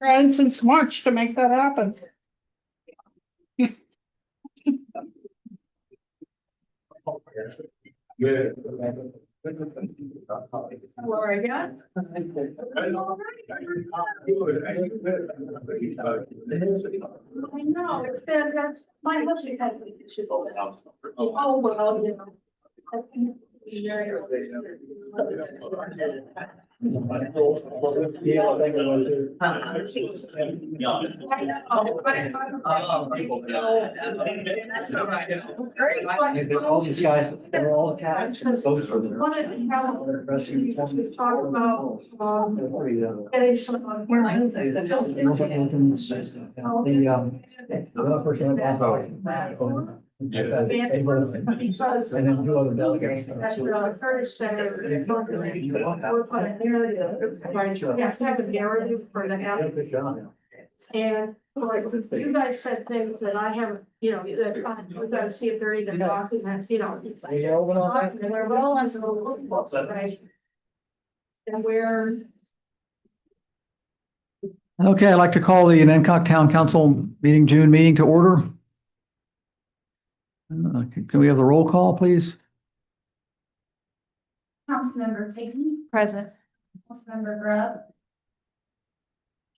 Trying since March to make that happen. Laura, yeah. I know, it's been, that's, my husband has to ship all the house. Oh, well, you know. All these guys, they were all cats. Those were the. Talk about, getting some. And then two other delegates. That's what I heard say. Yes, have a narrative for the app. And like, you guys said things that I haven't, you know, that we've got to see if they're even documents, you know. It's like, and we're all under the lookbook, right? And where. Okay, I'd like to call the Hancock Town Council June meeting to order. Can we have the roll call, please? Councilmember Pigney. Present. Councilmember Grubb.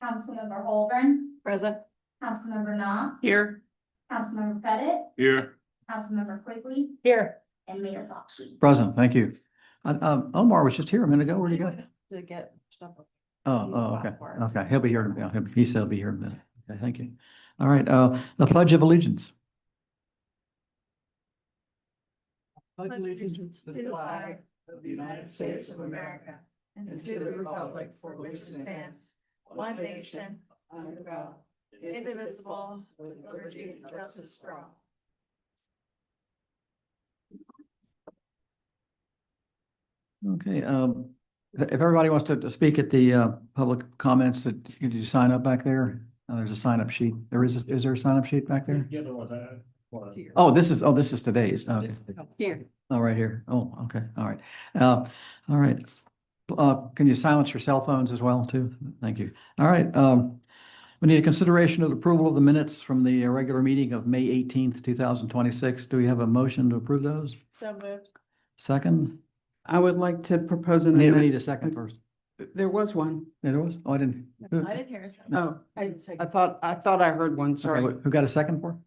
Councilmember Holgren. Present. Councilmember Knopf. Here. Councilmember Pettit. Here. Councilmember Quigley. Here. And Mayor Foxley. Present, thank you. Omar was just here a minute ago. Where'd he go? To get stuff. Okay. Okay, he'll be here. Yeah, he said he'll be here in a minute. Okay, thank you. All right, the Pledge of Allegiance. Pledge allegiance to the flag of the United States of America and to the republic for which it stands, one nation, under God, indivisible, with liberty and justice for all. Okay, if everybody wants to speak at the public comments, that you can sign up back there. There's a sign up sheet. Is there a sign up sheet back there? Oh, this is today's. Okay. Here. Oh, right here. Oh, okay. All right. All right. Can you silence your cell phones as well too? Thank you. All right. We need a consideration of the approval of the minutes from the regular meeting of May 18th, 2026. Do we have a motion to approve those? So moved. Second? I would like to propose an We amendment. need a second first. There was one. There was? Oh, I didn't. I didn't hear a second. Oh, I didn't say. I thought I heard one, Okay, sorry. who got a second for?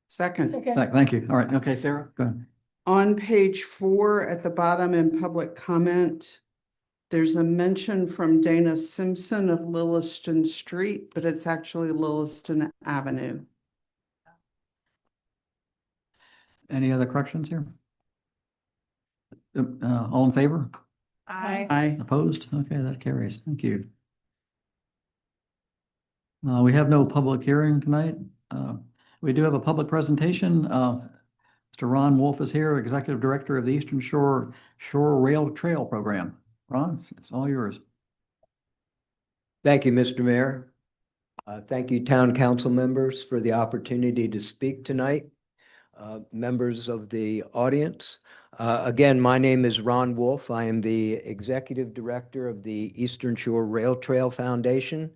Second, Second, thank you. All right. Okay, Sarah, go ahead. on page 4 at the bottom in public comment, there's a mention from Dana Simpson of Lilliston Street, but it's actually Lilliston Avenue. Any other corrections here? All in favor? I Opposed? Okay, that carries. Thank you. We have no public hearing tonight. We do have a public presentation. Mr. Ron Wolf is here, Executive Director of the Eastern Shore Rail Trail Program. Ron, it's all yours. Thank you, Mr. Mayor. Thank you, Town Council members, for the opportunity to speak tonight. Members of the audience. Again, my name is Ron Wolf. I am the Executive Director of the Eastern Shore Rail Trail Foundation.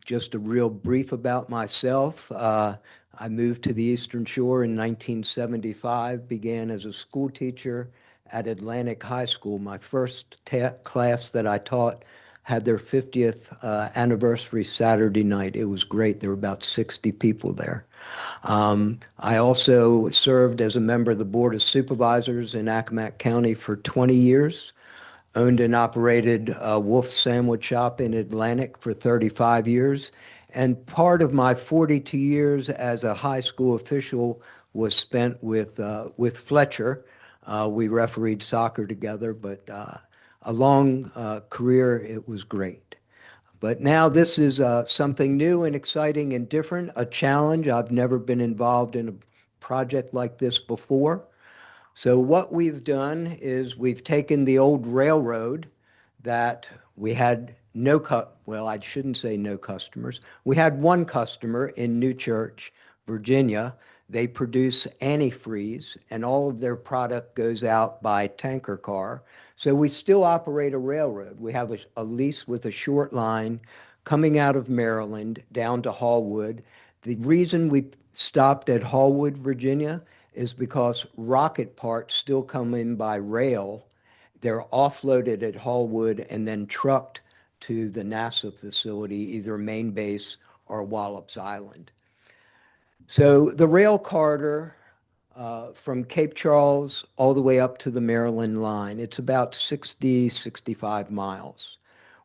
Just a real brief about myself. I moved to the Eastern Shore in 1975, began as a school teacher at Atlantic High School. My first class that I taught had their 50th anniversary Saturday night. It was great. There were about 60 people there. I also served as a member of the Board of Supervisors in Accomack County for 20 years. Owned and operated Wolf's Sandwich Shop in Atlantic for 35 years. And part of my 42 years as a high school official was spent with Fletcher. We refereed soccer together, but a long career. It was great. But now this is something new and exciting and different, a challenge. I've never been involved in a project like this before. So what we've done is we've taken the old railroad that we had well, I shouldn't say no customers. We had one customer in New Church, Virginia, They produce antifreeze, and all of their product goes out by tanker car. So we still operate a railroad. We have a lease with a short line coming out of Maryland down to Hallwood. The reason we stopped at Hallwood, Virginia, is because rocket parts still come in by rail. They're offloaded at Hallwood and then trucked to the NASA facility, either Main Base or Wallops Island. So the rail corridor from Cape Charles all the way up to the Maryland line, it's about 60, 65 miles.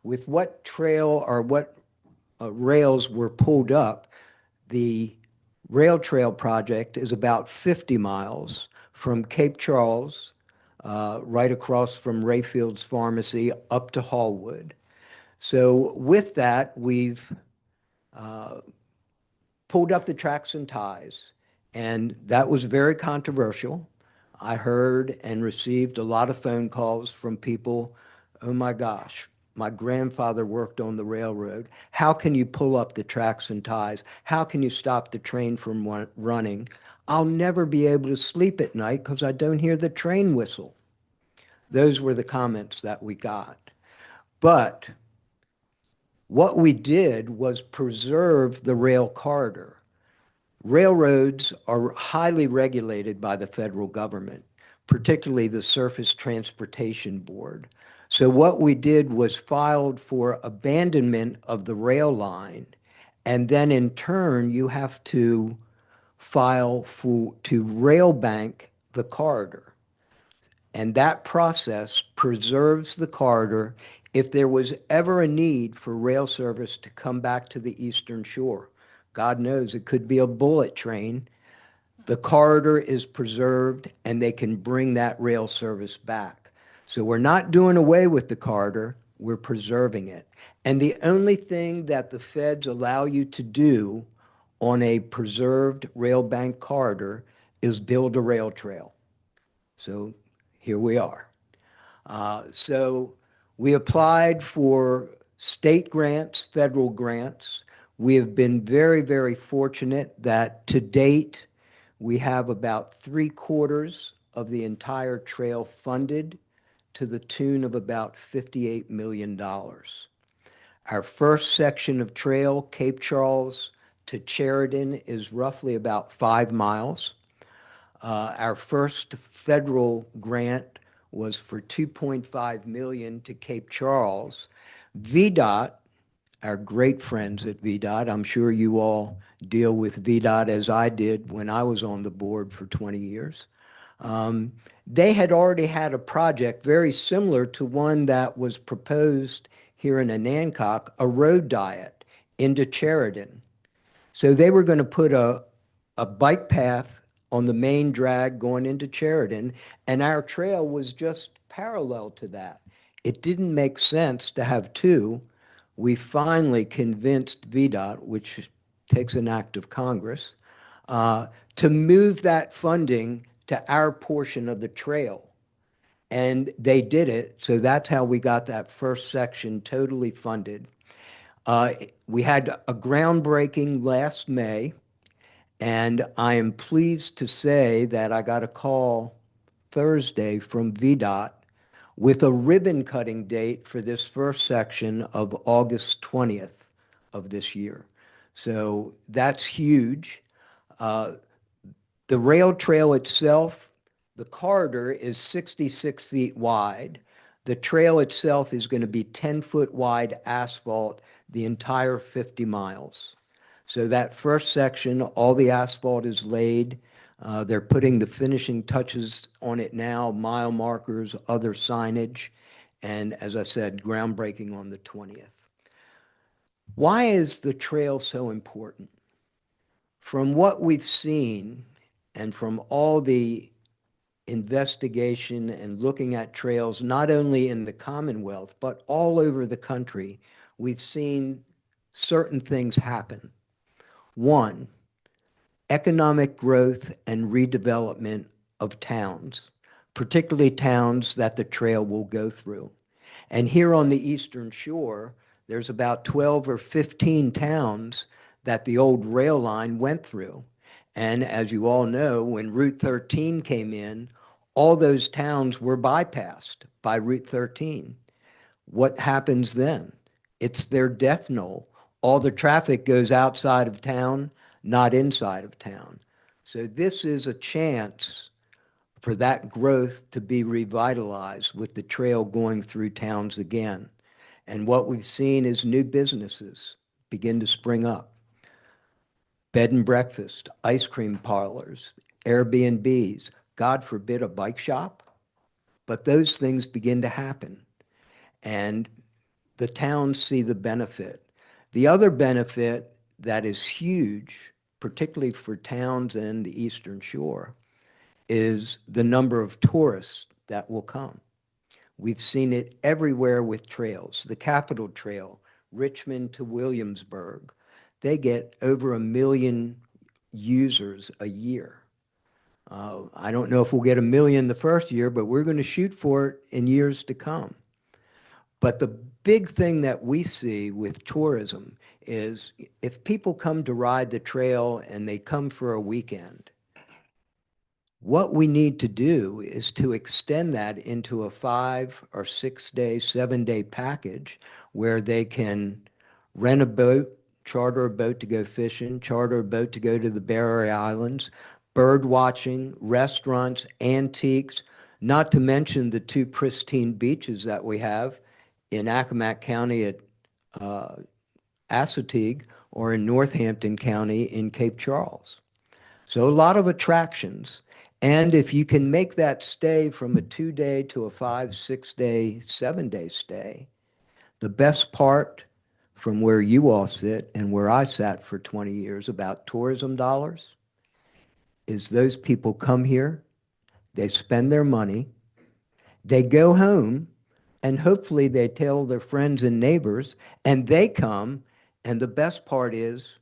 With what trail or what rails were pulled up, the rail trail project is about 50 miles from Cape Charles, right across from Rayfield's Pharmacy, up to Hallwood. So with that, we've pulled up the tracks and ties, and that was very controversial. I heard and received a lot of phone calls from people, oh my gosh, my grandfather worked on the railroad. How can you pull up the tracks and ties? How can you stop the train from running? I'll never be able to sleep at night because I don't hear the train whistle. Those were the comments that we got. But what we did was preserve the rail corridor. Railroads are highly regulated by the federal government, particularly the Surface Transportation Board. So what we did was filed for abandonment of the rail line, and then in turn, you have to file to rail bank the corridor. And that process preserves the corridor if there was ever a need for rail service to come back to the Eastern Shore. God knows, it could be a bullet train. The corridor is preserved and they can bring that rail service back. So we're not doing away with the corridor, we're preserving it. And the only thing that the feds allow you to do on a preserved rail bank corridor is build a rail trail. So here we are. So we applied for state grants, federal grants. We have been very, very fortunate that to date, we have about 3/4 of the entire trail funded to the tune of about $58 million. Our first section of trail, Cape Charles to Sheridan, is roughly about 5 miles. Our first federal grant was for $2.5 million to Cape Charles. VDOT, our great friends at VDOT, I'm sure you all deal with VDOT as I did when I was on the board for 20 years. They had already had a project very similar to one that was proposed here in Anancock, a road diet into Sheridan. So they were going to put a bike path on the main drag going into Sheridan, and our trail was just parallel to that. It didn't make sense to have two. We finally convinced VDOT, which takes an act of Congress, to move that funding to our portion of the trail. And they did it, so that's how we got that first section totally funded. We had a groundbreaking last May, and I am pleased to say that I got a call Thursday from VDOT with a ribbon cutting date for this first section of August 20th of this year. So that's huge. The rail trail itself, the corridor is 66 feet wide. The trail itself is going to be 10-foot wide asphalt the entire 50 miles. So that first section, all the asphalt is laid. They're putting the finishing touches on it now, mile markers, other signage, and as I said, groundbreaking on the 20th. Why is the trail so important? From what we've seen and from all the investigation and looking at trails, not only in the Commonwealth, but all over the country, we've seen certain things happen. One, economic growth and redevelopment of towns, particularly towns that the trail will go through. And here on the Eastern Shore, there's about 12 or 15 towns that the old rail line went through. And as you all know, when Route 13 came in, all those towns were bypassed by Route 13. What happens then? It's their death knell. All the traffic goes outside of town, not inside of town. So this is a chance for that growth to be revitalized with the trail going through towns again. And what we've seen is new businesses begin to spring up. Bed and breakfast, ice cream parlors, Airbnbs, God forbid a bike shop, but those things begin to happen. And the towns see the benefit. The other benefit that is huge, particularly for towns and the Eastern Shore, is the number of tourists that will come. We've seen it everywhere with trails. The Capitol Trail, Richmond to Williamsburg, they get over 1 million users a year. I don't know if we'll get 1 million the first year, but we're going to shoot for it in years to come. But the big thing that we see with tourism is if people come to ride the trail and they come for a weekend, what we need to do is to extend that into a 5 or 6 day, 7 day package where they can rent a boat, charter a boat to go fishing, charter a boat to go to the Barbary Islands, bird watching, restaurants, antiques, not to mention the 2 pristine beaches that we have in Accomack County at Assateague or in Northampton County in Cape Charles. So a lot of attractions. And if you can make that stay from a 2 day to a 5, 6 day, 7 day stay, the best part from where you all sit and where I sat for 20 years about tourism dollars is those people come here, they spend their money, they go home, and hopefully they tell their friends and neighbors, and they come, and the best part is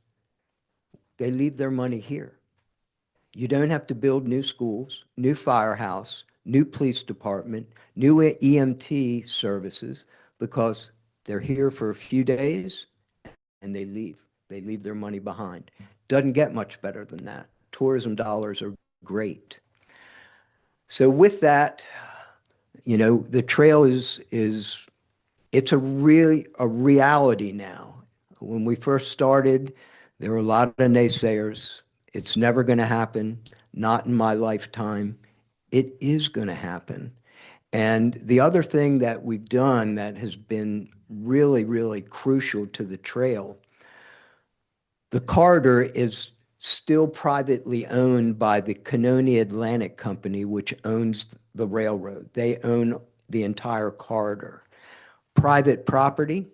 they leave their money here. You don't have to build new schools, new firehouse, new police department, new EMT services, because they're here for a few days and they leave. They leave their money behind. Doesn't get much better than that. Tourism dollars are great. So with that, you know, the trail it's a reality now. When we first started, there were a lot of naysayers. It's never going to happen, not in my lifetime. It is going to happen. And the other thing that we've done that has been really, really crucial to the trail, the corridor is still privately owned by the Canoni Atlantic Company, which owns the railroad. They own the entire corridor. Private property,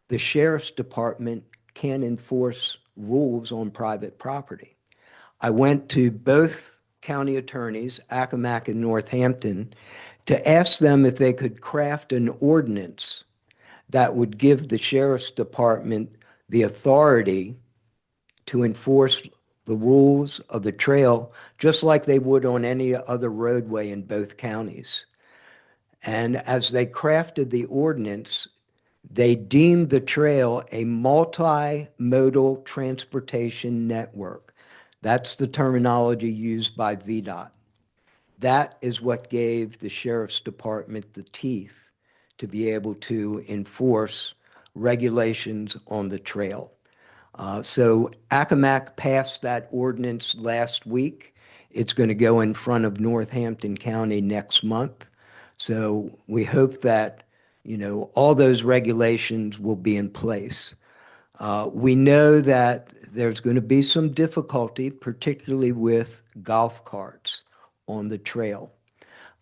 the sheriff's department can't enforce rules on private property. I went to both county attorneys, Accomack and Northampton, to ask them if they could craft an ordinance that would give the sheriff's department the authority to enforce the rules of the trail, just like they would on any other roadway in both counties. And as they crafted the ordinance, they deemed the trail a multimodal transportation network. That's the terminology used by VDOT. That is what gave the sheriff's department the teeth to be able to enforce regulations on the trail. So Accomack passed that ordinance last week. It's going to go in front of Northampton County next month. So we hope that, you know, all those regulations will be in place. We know that there's going to be some difficulty, particularly with golf carts on the trail.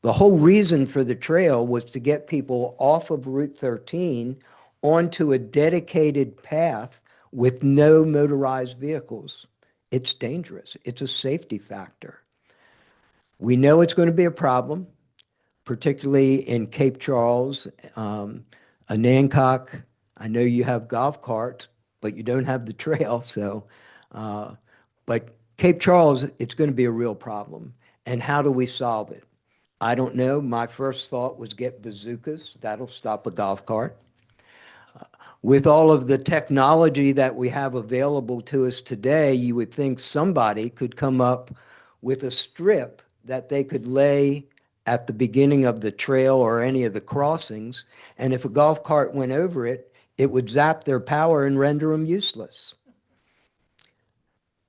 The whole reason for the trail was to get people off of Route 13 onto a dedicated path with no motorized vehicles. It's dangerous. It's a safety factor. We know it's going to be a problem, particularly in Cape Charles, Anancock. I know you have golf carts, but you don't have the trail. So, but Cape Charles, it's going to be a real problem. And how do we solve it? I don't know. My first thought was get bazookas. That'll stop a golf cart. with all of the technology that we have available to us today, you would think somebody could come up with a strip that they could lay at the beginning of the trail or any of the crossings, and if a golf cart went over it, it would zap their power and render them useless.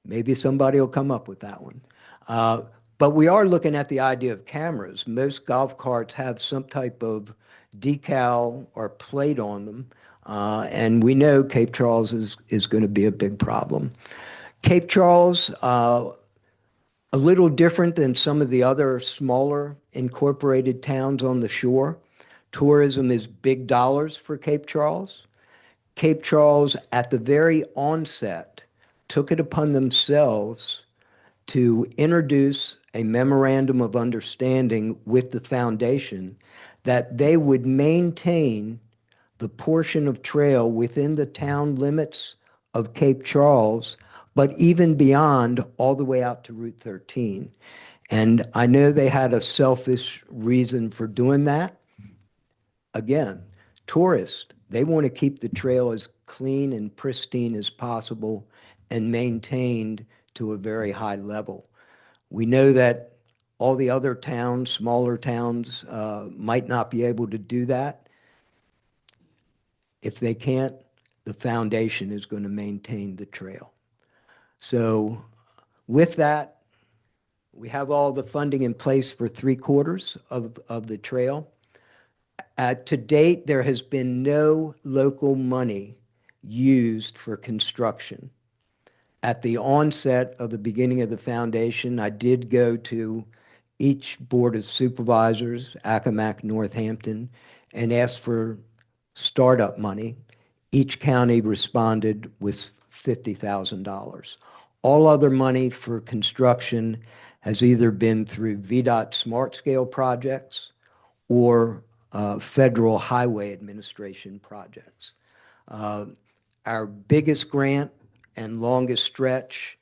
Maybe somebody will come up with that one. But we are looking at the idea of cameras. Most golf carts have some type of decal or plate on them, and we know Cape Charles is going to be a big problem. Cape Charles, a little different than some of the other smaller incorporated towns on the shore. Tourism is big dollars for Cape Charles. Cape Charles, at the very onset, took it upon themselves to introduce a memorandum of understanding with the foundation that they would maintain the portion of trail within the town limits of Cape Charles, but even beyond, all the way out to Route 13. And I know they had a selfish reason for doing that. Again, tourists, they want to keep the trail as clean and pristine as possible and maintained to a very high level. We know that all the other towns, smaller towns, might not be able to do that. If they can't, the foundation is going to maintain the trail. So with that, we have all the funding in place for 3/4 of the trail. To date, there has been no local money used for construction. At the onset of the beginning of the foundation, I did go to each Board of Supervisors, Accomack, Northampton, and asked for startup money. Each county responded with $50,000. All other money for construction has either been through VDOT Smart Scale projects or Federal Highway Administration projects. Our biggest grant and longest stretch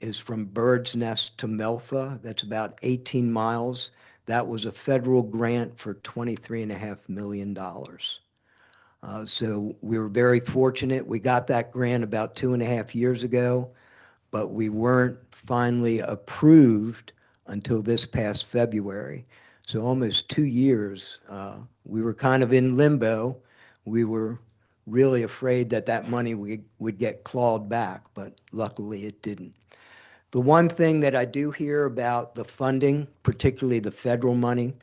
is from Bird's Nest to Melfa. That's about 18 miles. That was a federal grant for $23.5 million. So we were very fortunate. We got that grant about 2.5 years ago, but we weren't finally approved until this past February. So almost 2 years, we were kind of in limbo. We were really afraid that that money would get clawed back, but luckily it didn't. The one thing that I do hear about the funding, particularly the federal money,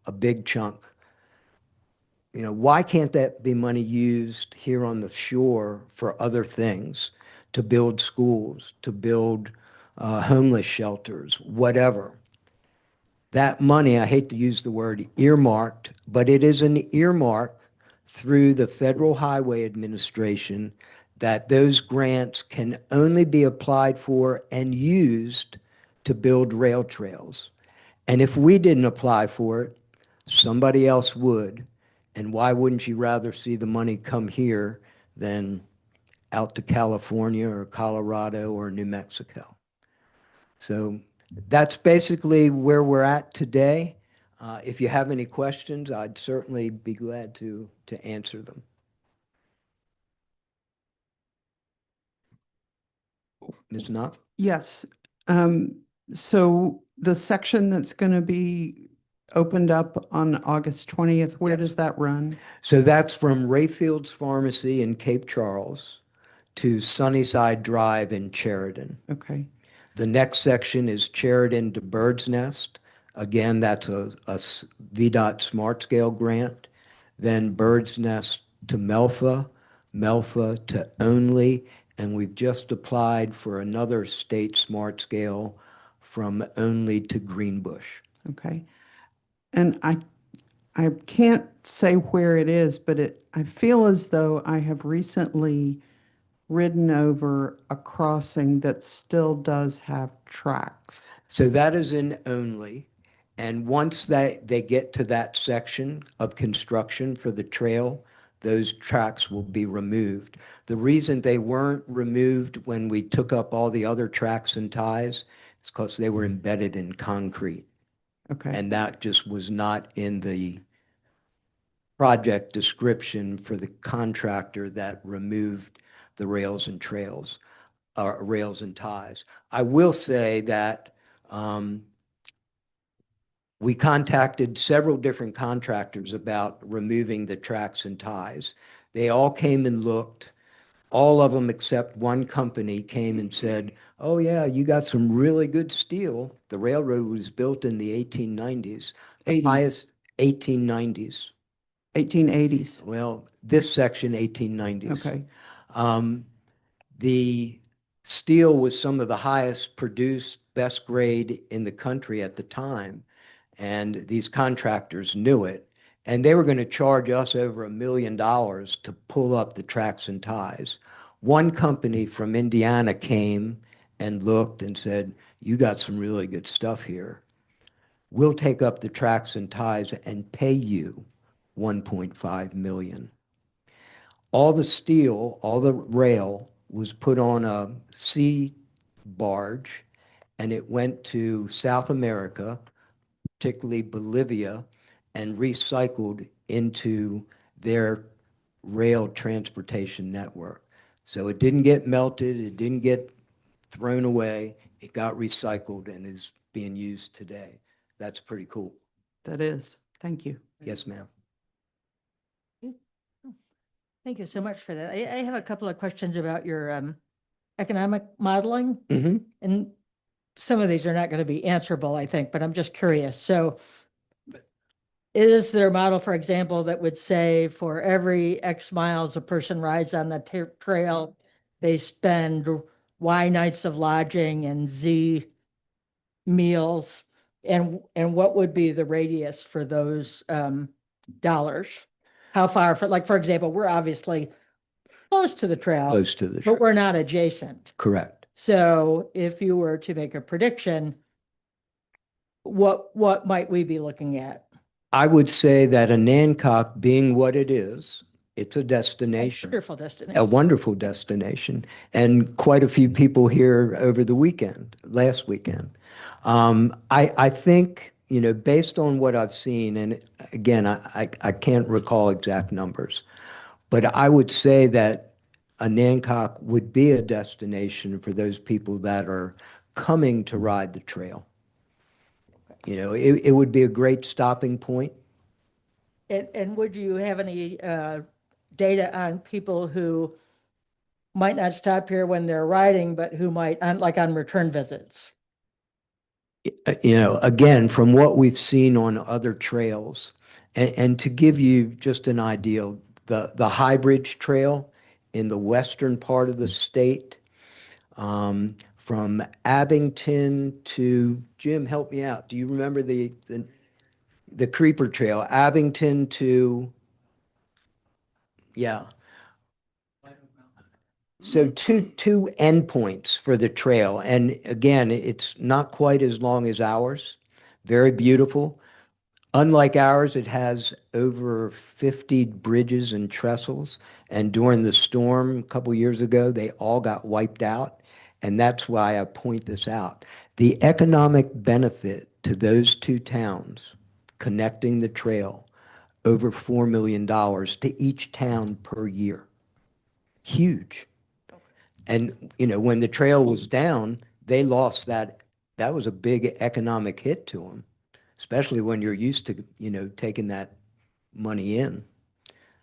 a big chunk. You know, why can't that be money used here on the shore for other things, to build schools, to build homeless shelters, whatever? That money, I hate to use the word earmarked, but it is an earmark through the Federal Highway Administration that those grants can only be applied for and used to build rail trails. And if we didn't apply for it, somebody else would. And why wouldn't you rather see the money come here than out to California or Colorado or New Mexico? So that's basically where we're at today. If you have any questions, I'd certainly be glad to answer them. Ms. Knopf? Yes. So the section that's going to be opened up on August 20th, where Yes. does that run? So that's from Rayfield's Pharmacy in Cape Charles to Sunnyside Drive in Sheridan. Okay. The next section is Sheridan to Bird's Nest. Again, that's a VDOT Smart Scale grant. Then Bird's Nest to Melfa, Melfa to Only, and we've just applied for another state Smart Scale from Only to Greenbush. Okay. And I can't say where it is, but I feel as though I have recently ridden over a crossing that still does have tracks. So that is in Only. And once they get to that section of construction for the trail, those tracks will be removed. The reason they weren't removed when we took up all the other tracks and ties is because they were embedded in concrete. Okay. And that just was not in the project description for the contractor that removed the rails and trails, or rails and ties. I will say that we contacted several different contractors about removing the tracks and ties. They all came and looked. All of them except one company came and said, oh yeah, you got some really good steel. The railroad was built in the 1890s, the 80s. highest 1890s. 1880s. Well, this section 1890s. Okay. The steel was some of the highest produced, best grade in the country at the time. And these contractors knew it. And they were going to charge us over $1 million to pull up the tracks and ties. One company from Indiana came and looked and said, you got some really good stuff here. We'll take up the tracks and ties and pay you $1.5 million. All the steel, all the rail was put on a sea barge, and it went to South America, particularly Bolivia, and recycled into their rail transportation network. So it didn't get melted, it didn't get thrown away, it got recycled and is being used today. That's pretty cool. That is. Thank you. Yes, ma'am. Thank you so much for that. I have a couple of questions about your economic modeling. Mhm. And some of these are not going to be answerable, I think, but I'm just curious. So is there a model, for example, that would say for every X miles a person rides on the trail, they spend Y nights of lodging and Z meals? And what would be the radius for those dollars? How far, for example, we're obviously close to the trail, Close to the, but we're not adjacent. correct. So if you were to make a prediction, what might we be looking at? I would say that Anancock, being what it is, it's a A destination, wonderful a destination. wonderful destination, and quite a few people here over the weekend, last weekend. I think, you know, based on what I've seen, and again, I can't recall exact numbers, but I would say that Anancock would be a destination for those people that are coming to ride the trail. You know, it would be a great stopping point. And would you have any data on people who might not stop here when they're riding, but who might, on return visits? You know, again, from what we've seen on other trails, and to give you just an idea, the High Bridge Trail in the western part of the state, from Abington to, Jim, help me out. Do you remember the Creeper Trail, Abington to, yeah. So two endpoints for the trail. And again, it's not quite as long as ours. Very beautiful. Unlike ours, it has over 50 bridges and trestles. And during the storm a couple years ago, they all got wiped out. And that's why I point this out. The economic benefit to those two towns connecting the trail, over $4 million to each town per year. Huge. And, you know, when the trail was down, they lost that. That was a big economic hit to them, especially when you're used to, you know, taking that money in.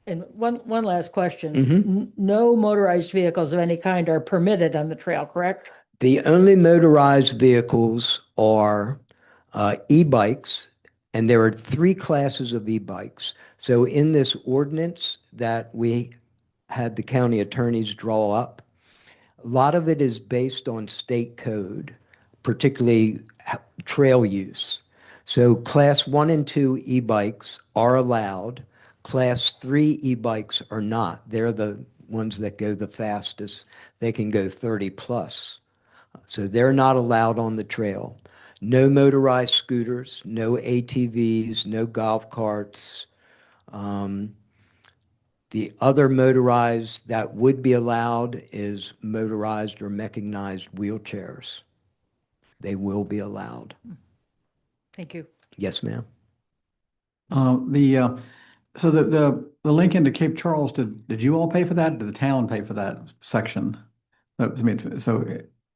And one last question. Mhm. No motorized vehicles of any kind are permitted on the trail, correct? The only motorized vehicles are e-bikes, and there are 3 classes of e-bikes. So in this ordinance that we had the county attorneys draw up, a lot of it is based on state code, particularly trail use. So class 1 and 2 e-bikes are allowed. Class 3 e-bikes are not. They're the ones that go the fastest. They can go 30 plus. So they're not allowed on the trail. No motorized scooters, no ATVs, no golf carts. The other motorized that would be allowed is motorized or mechanized wheelchairs. They will be allowed. Thank you. Yes, ma'am. So the link into Cape Charles, did you all pay for that? Did the town pay for that section? I mean, so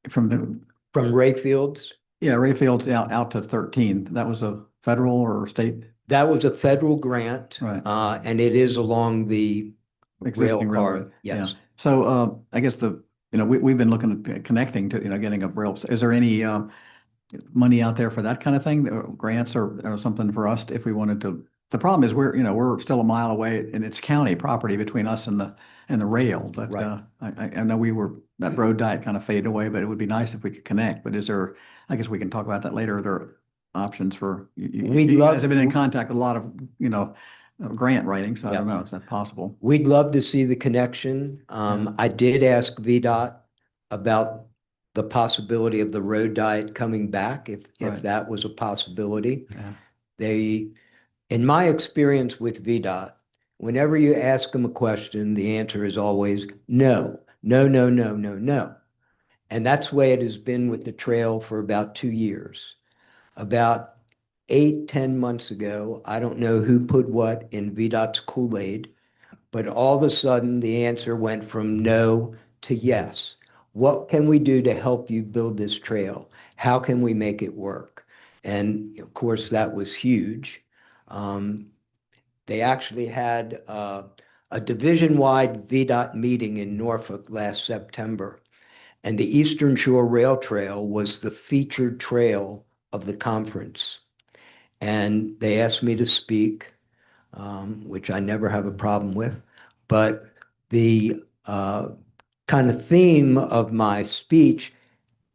from the, From Rayfields, yeah, Rayfield's out to 13. That was a federal or state that was a federal grant. Right. And it is along the rail existing car. railroad? Yes. Yeah. So I guess we've been looking at connecting to, getting a rail. Is there any money out there for that kind of thing, or grants or something for us if we wanted to? The problem is we're still a mile away and it's county property between us and the rail. But Right. I know that road diet kind of faded away, but it would be nice if we could connect. But I guess we can talk about that later. Are there options for, We'd you love- guys have been in contact with a lot of, grant writing, so I don't Yeah. know, is that possible? We'd love to see the connection. I did ask VDOT about the possibility of the road diet coming back, if Right. that was a possibility. Yeah. In my experience with VDOT, whenever you ask them a question, the answer is always no, no, no, no, no, no. And that's the way it has been with the trail for about 2 years. About 8-10 months ago, I don't know who put what in VDOT's Kool-Aid, but all of a sudden the answer went from no to yes. What can we do to help you build this trail? How can we make it work? And of course, that was huge. They actually had a division-wide VDOT meeting in Norfolk last September, and the Eastern Shore Rail Trail was the featured trail of the conference. And they asked me to speak, which I never have a problem with. But the kind of theme of my speech,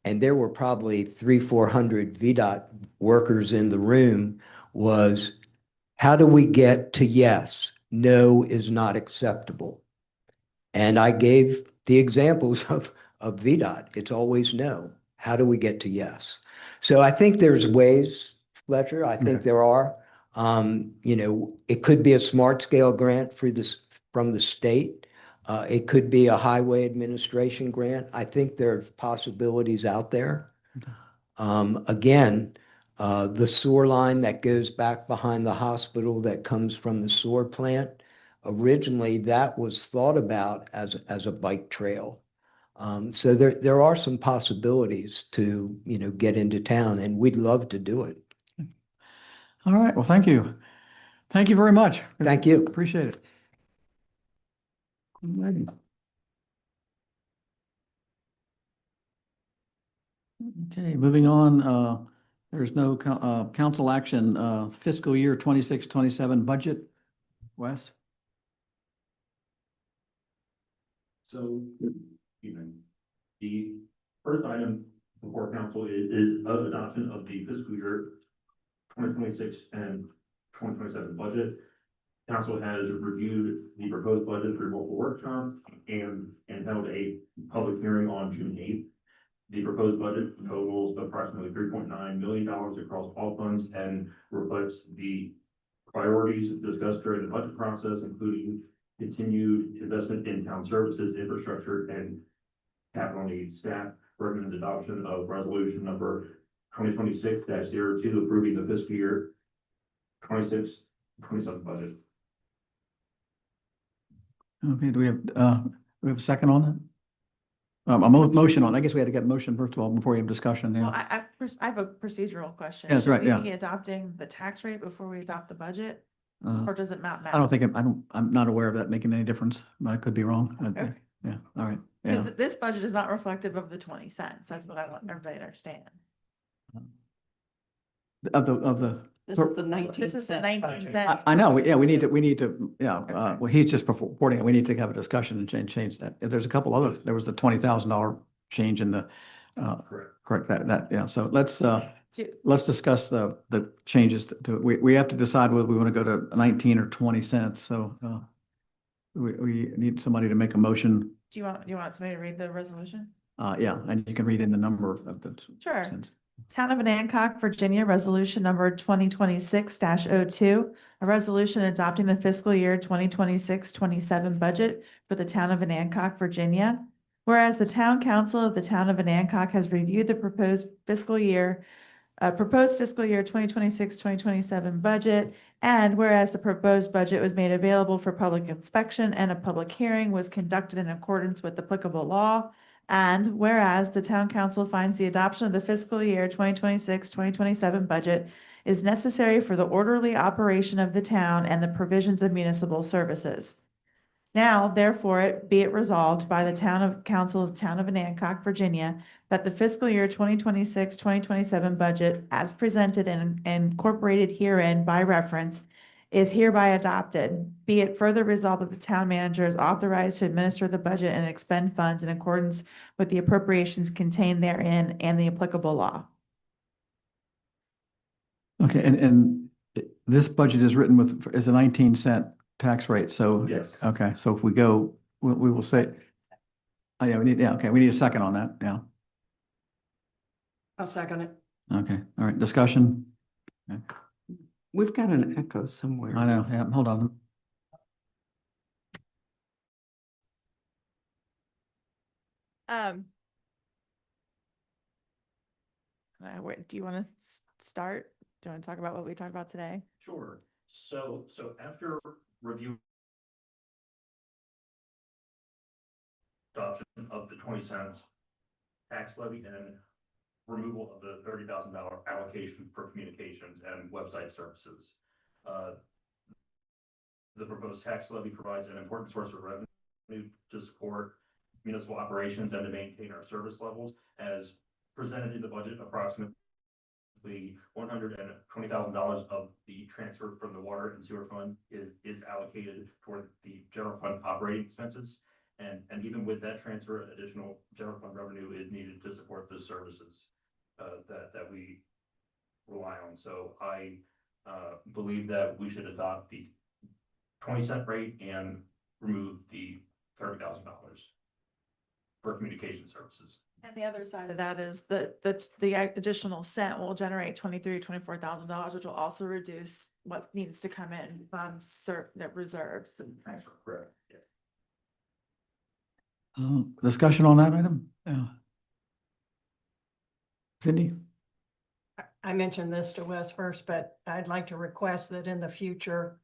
and there were probably 300-400 VDOT workers in the room, was how do we get to yes? No is not acceptable. And I gave the examples of VDOT. It's always no. How do we get to yes? So I think there's ways, Fletcher. I think there are. It could be a smart scale grant from the state. It could be a highway administration grant. I think there are possibilities out there. Again, the sewer line that goes back behind the hospital that comes from the sewer plant, originally that was thought about as a bike trail. So there are some possibilities to, get into town, and we'd love to do it. All right. Well, thank you. Thank you very much. Thank you. Appreciate it. Alrighty. Okay, moving on. There's no council action, fiscal year 26-27 budget. Wes? So, the first item before council is adoption of the fiscal year 2026 and 2027 budget. Council has reviewed the proposed budget through multiple workshops and held a public hearing on June 8th. The proposed budget totals approximately $3.9 million across all funds and reflects the priorities discussed during the budget process, including continued investment in town services, infrastructure, and capital needs. Staff recommends adoption of resolution number 2026-02, approving the fiscal year 26-27 budget. Okay, do we have a second on that? A motion on, I guess we had to get a motion first of all before we have discussion. Well, Yeah. I have a procedural question. That's right, Should yeah. we be adopting the tax rate before we adopt the budget, Uh, or does it not I matter? don't think, I'm not aware of that making any difference, but I could be wrong. Okay. Yeah, all right. Yeah. Because this budget is not reflective of the 20 cents. That's what I want everybody to understand. Of the, This is the 19 This is the cent 19 budget. cents. I know, we need to, well, he's just reporting it. We need to have a discussion and change that. There's a couple other, there was the $20,000 change in the, correct, so let's discuss the changes to, we have to decide whether we want to go to 19 or 20 cents, so, we need somebody to make a motion, Do you want somebody to read the resolution? yeah, and you can read in the number of the Sure. cents. Town of Anacog, Virginia, resolution number 2026-02, a resolution adopting the fiscal year 2026-27 budget for the town of Anacog, Virginia. Whereas the town council of the town of Anacog has reviewed the proposed fiscal year proposed fiscal year 2026-2027 budget. And whereas the proposed budget was made available for public inspection and a public hearing was conducted in accordance with applicable law. And whereas the town council finds the adoption of the fiscal year 2026-2027 budget is necessary for the orderly operation of the town and the provisions of municipal services. Now, therefore, be it resolved by the council of the town of Anacog, Virginia, that the fiscal year 2026-2027 budget as presented and incorporated herein by reference is hereby adopted. Be it further resolved that the town manager is authorized to administer the budget and expend funds in accordance with the appropriations contained therein and the applicable law. Okay, and this budget is written as a 19-cent tax rate, so. Yes. Okay, so if we go, we will say, oh, yeah, we need a second on that, yeah. I'll second it. Okay, all right, discussion? We've got an echo somewhere. I know, yeah, hold on. Wait, do you want to start? Do you want to talk about what we talked about today? Sure. So after review adoption of the 20 cents tax levy and removal of the $30,000 allocation for communications and website services. The proposed tax levy provides an important source of revenue to support municipal operations and to maintain our service levels. As presented in the budget, approximately $120,000 of the transfer from the water and sewer fund is allocated toward the general fund operating expenses. And even with that transfer, additional general fund revenue is needed to support the services that we rely on. So I believe that we should adopt the 20-cent rate and remove the $30,000 for communication services. And the other side of that is that the additional cent will generate $24,000, which will also reduce what needs to come in from reserves. Correct. Yeah. Discussion on that item? Yeah. Cindy? I mentioned this to Wes first, but I'd like to request that in the future,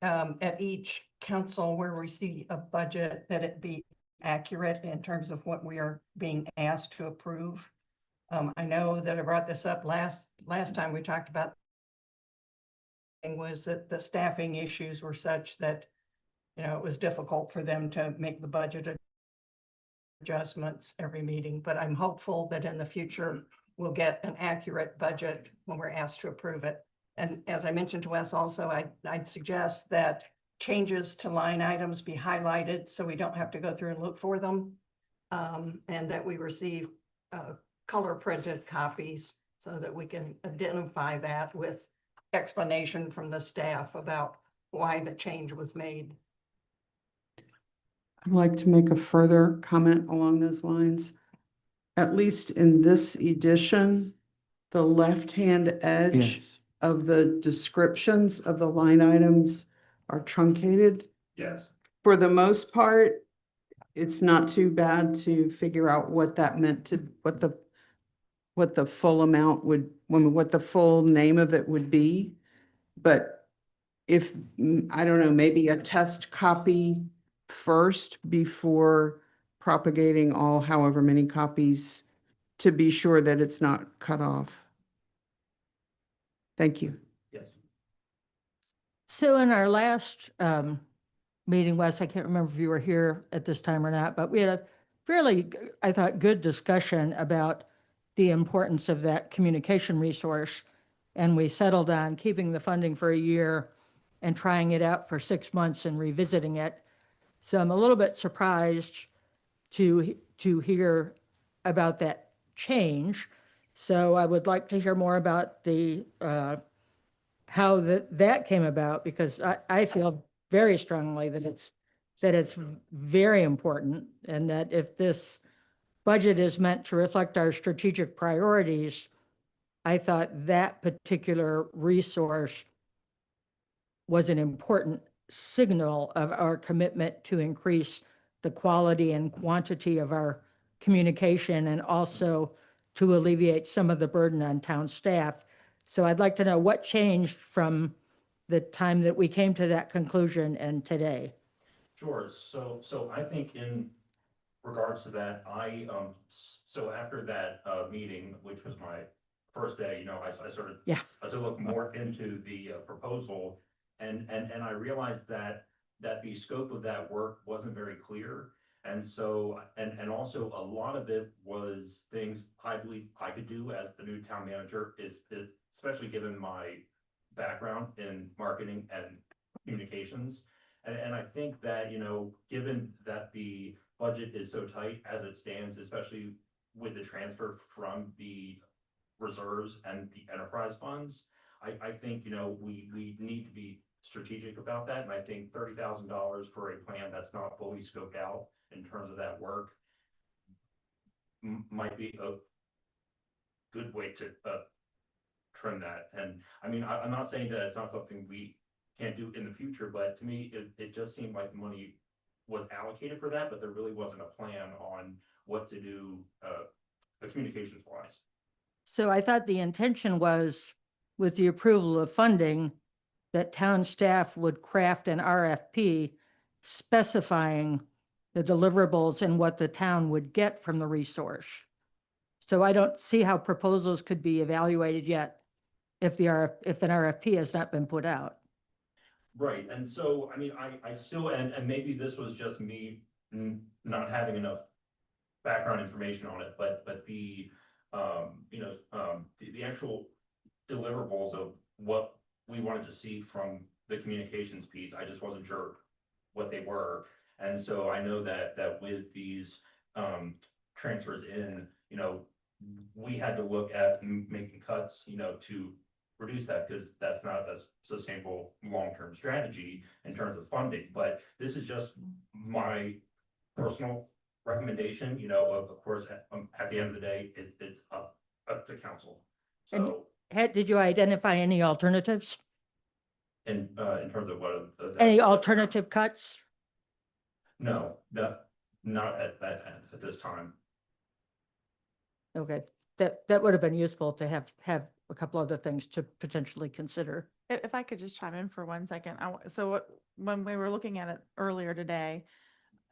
at each council where we see a budget, that it be accurate in terms of what we are being asked to approve. I know that I brought this up last time we talked about was that the staffing issues were such that, it was difficult for them to make the budget adjustments every meeting, but I'm hopeful that in the future we'll get an accurate budget when we're asked to approve it. And as I mentioned to Wes also, I'd suggest that changes to line items be highlighted so we don't have to go through and look for them. And that we receive color printed copies so that we can identify that with explanation from the staff about why the change was made. I'd like to make a further comment along those lines. At least in this edition, the left-hand edge Yes. of the descriptions of the line items are truncated. Yes. For the most part, it's not too bad to figure out what that meant to, what the full amount would, what the full name of it would be. But if, I don't know, maybe a test copy first before propagating all however many copies to be sure that it's not cut off. Thank you. Yes. So in our last meeting, Wes, I can't remember if you were here at this time or not, but we had a fairly, I thought, good discussion about the importance of that communication resource. And we settled on keeping the funding for a year and trying it out for 6 months and revisiting it. So I'm a little bit surprised to hear about that change. So I would like to hear more about the how that came about, because I feel very strongly that it's very important, and that if this budget is meant to reflect our strategic priorities, I thought that particular resource was an important signal of our commitment to increase the quality and quantity of our communication, and also to alleviate some of the burden on town staff. So I'd like to know what changed from the time that we came to that conclusion and today. Sure, so I think in regards to that, so after that, meeting, which was my first day, I sort of. Yeah. I to look more into the, proposal, and I realized that the scope of that work wasn't very clear. And so, and also a lot of it was things I believe I could do as the new town manager, especially given my background in marketing and communications. And I think that, given that the budget is so tight as it stands, especially with the transfer from the reserves and the enterprise funds, I think, we need to be strategic about that. And I think $30,000 for a plan that's not fully scoped out in terms of that work might be a good way to trim that. And I mean, I'm not saying that it's not something we can't do in the future, but to me, it just seemed like the money was allocated for that, but there really wasn't a plan on what to do communications wise. So I thought the intention was, with the approval of funding, that town staff would craft an RFP specifying the deliverables and what the town would get from the resource. So I don't see how proposals could be evaluated yet if if an RFP has not been put out. Right, and so, I mean, I still, and maybe this was just me not having enough background information on it, but the, the actual deliverables of what we wanted to see from the communications piece, I just wasn't sure what they were. And so I know that with these transfers in, we had to look at making cuts, to reduce that, because that's not a sustainable long-term strategy in terms of funding. But this is just my personal recommendation, of course, at the end of the day, it's up to council. So Did you identify any alternatives? in terms of what? Any alternative cuts? No, not at this time. Okay, that would have been useful to have a couple other things to potentially consider. If I could just chime in for 1 second. When we were looking at it earlier today,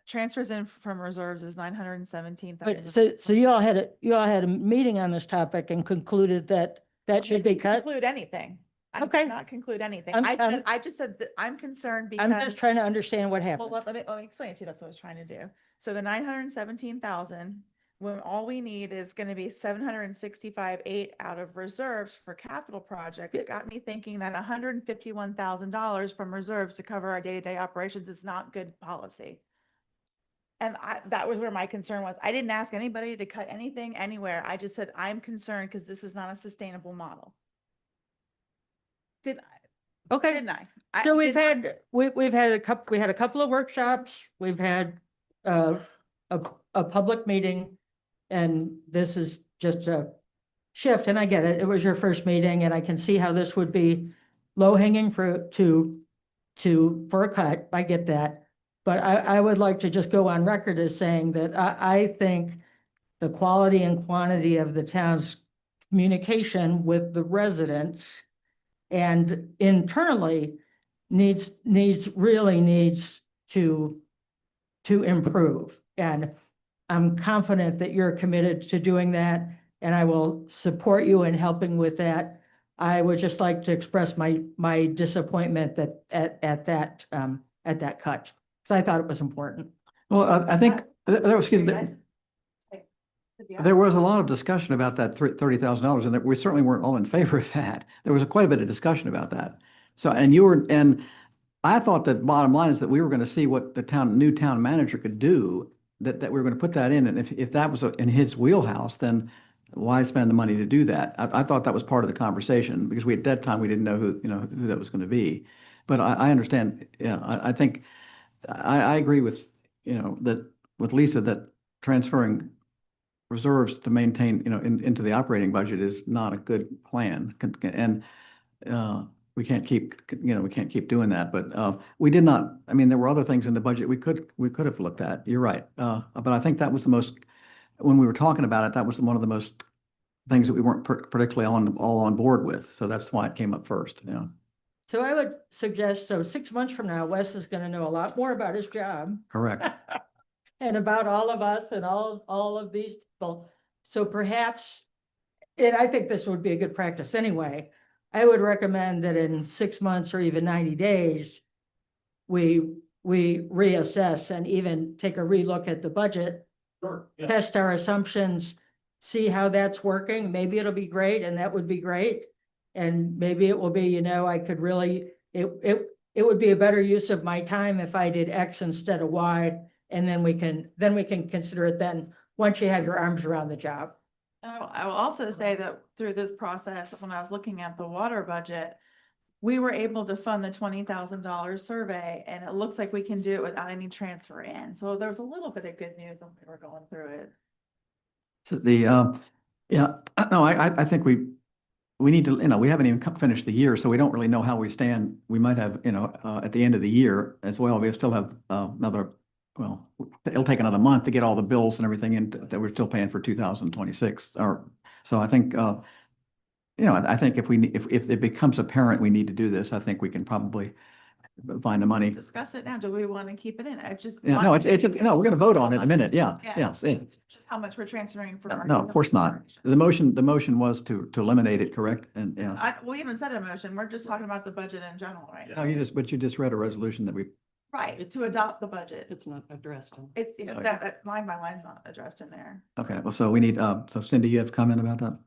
transfers in from reserves is 917,000. But so you all had a meeting on this topic and concluded that should be cut? Conclude anything. I Okay. did not conclude anything. I'm- I just said that I'm concerned I'm because. just trying to understand what Well, happened. let me explain it to you. That's what I was trying to do. So the 917,000, when all we need is going to be 765,800 out of reserves for capital projects, it got me thinking that $151,000 from reserves to cover our day-to-day operations is not good policy. And that was where my concern was. I didn't ask anybody to cut anything anywhere. I just said, I'm concerned because this is not a sustainable model. Didn't Okay, I? so we had a couple of workshops, we've had a public meeting, and this is just a shift, and I get it, it was your first meeting, and I can see how this would be low-hanging fruit for a cut, I get that. But I would like to just go on record as saying that I think the quality and quantity of the town's communication with the residents and internally really needs to improve. And I'm confident that you're committed to doing that, and I will support you in helping with that. I would just like to express my disappointment that at that cut, because I thought it was important. Well, I think, there was a lot of discussion about that $30,000, and that we certainly weren't all in favor of that. There was quite a bit of discussion about that. So, and I thought that bottom line is that we were going to see what the new town manager could do, that we were going to put that in. And if that was in his wheelhouse, then why spend the money to do that? I thought that was part of the conversation, because at that time we didn't know who that was going to be. But I understand. Yeah, I think I agree with, that with Lisa, that transferring reserves to maintain, into the operating budget is not a good plan. And we can't keep doing that. But we did not, I mean, there were other things in the budget we could have looked at. You're right. But I think that was the most, when we were talking about it, that was one of the most things that we weren't particularly all on board with. So that's why it came up first, yeah, So I would suggest, so 6 months from now, Wes is gonna know a lot more about his job correct. and about all of us and all of these people. So perhaps, and I think this would be a good practice anyway, I would recommend that in 6 months or even 90 days, we reassess and even take a relook at the budget, Sure. Yeah. test our assumptions, see how that's working. Maybe it'll be great and that would be great. And maybe it will be, you know, I could really, it would be a better use of my time if I did X instead of Y. And then we can consider it then, once you have your arms around the job. I will also say that through this process, when I was looking at the water budget, we were able to fund the $20,000 survey, and it looks like we can do it without any transfer in. So there was a little bit of good news when we were going through it. So yeah, no, I think we need to, you know, we haven't even finished the year, so we don't really know how we stand. We might have, you know, at the end of the year as well, we still have another, well, it'll take another month to get all the bills and everything in that we're still paying for 2026. Or, so I think, you know, I think if it becomes apparent we need to do this, I think we can probably find the money. Discuss it now. Do we want to keep it in? I just. Yeah, no, no, we're gonna vote on it in a minute. Yeah, yeah. It's just how much we're transferring from. our No, of course not. The motion was to eliminate it, correct? And, yeah. We haven't said a motion. We're just talking about the budget in general right now. No, but you just read a resolution that we, Right, to adopt the budget. It's not addressed. It's, yeah, Okay. that line by line's not addressed in there. okay, well, so we need, so Cindy, you have a comment about that?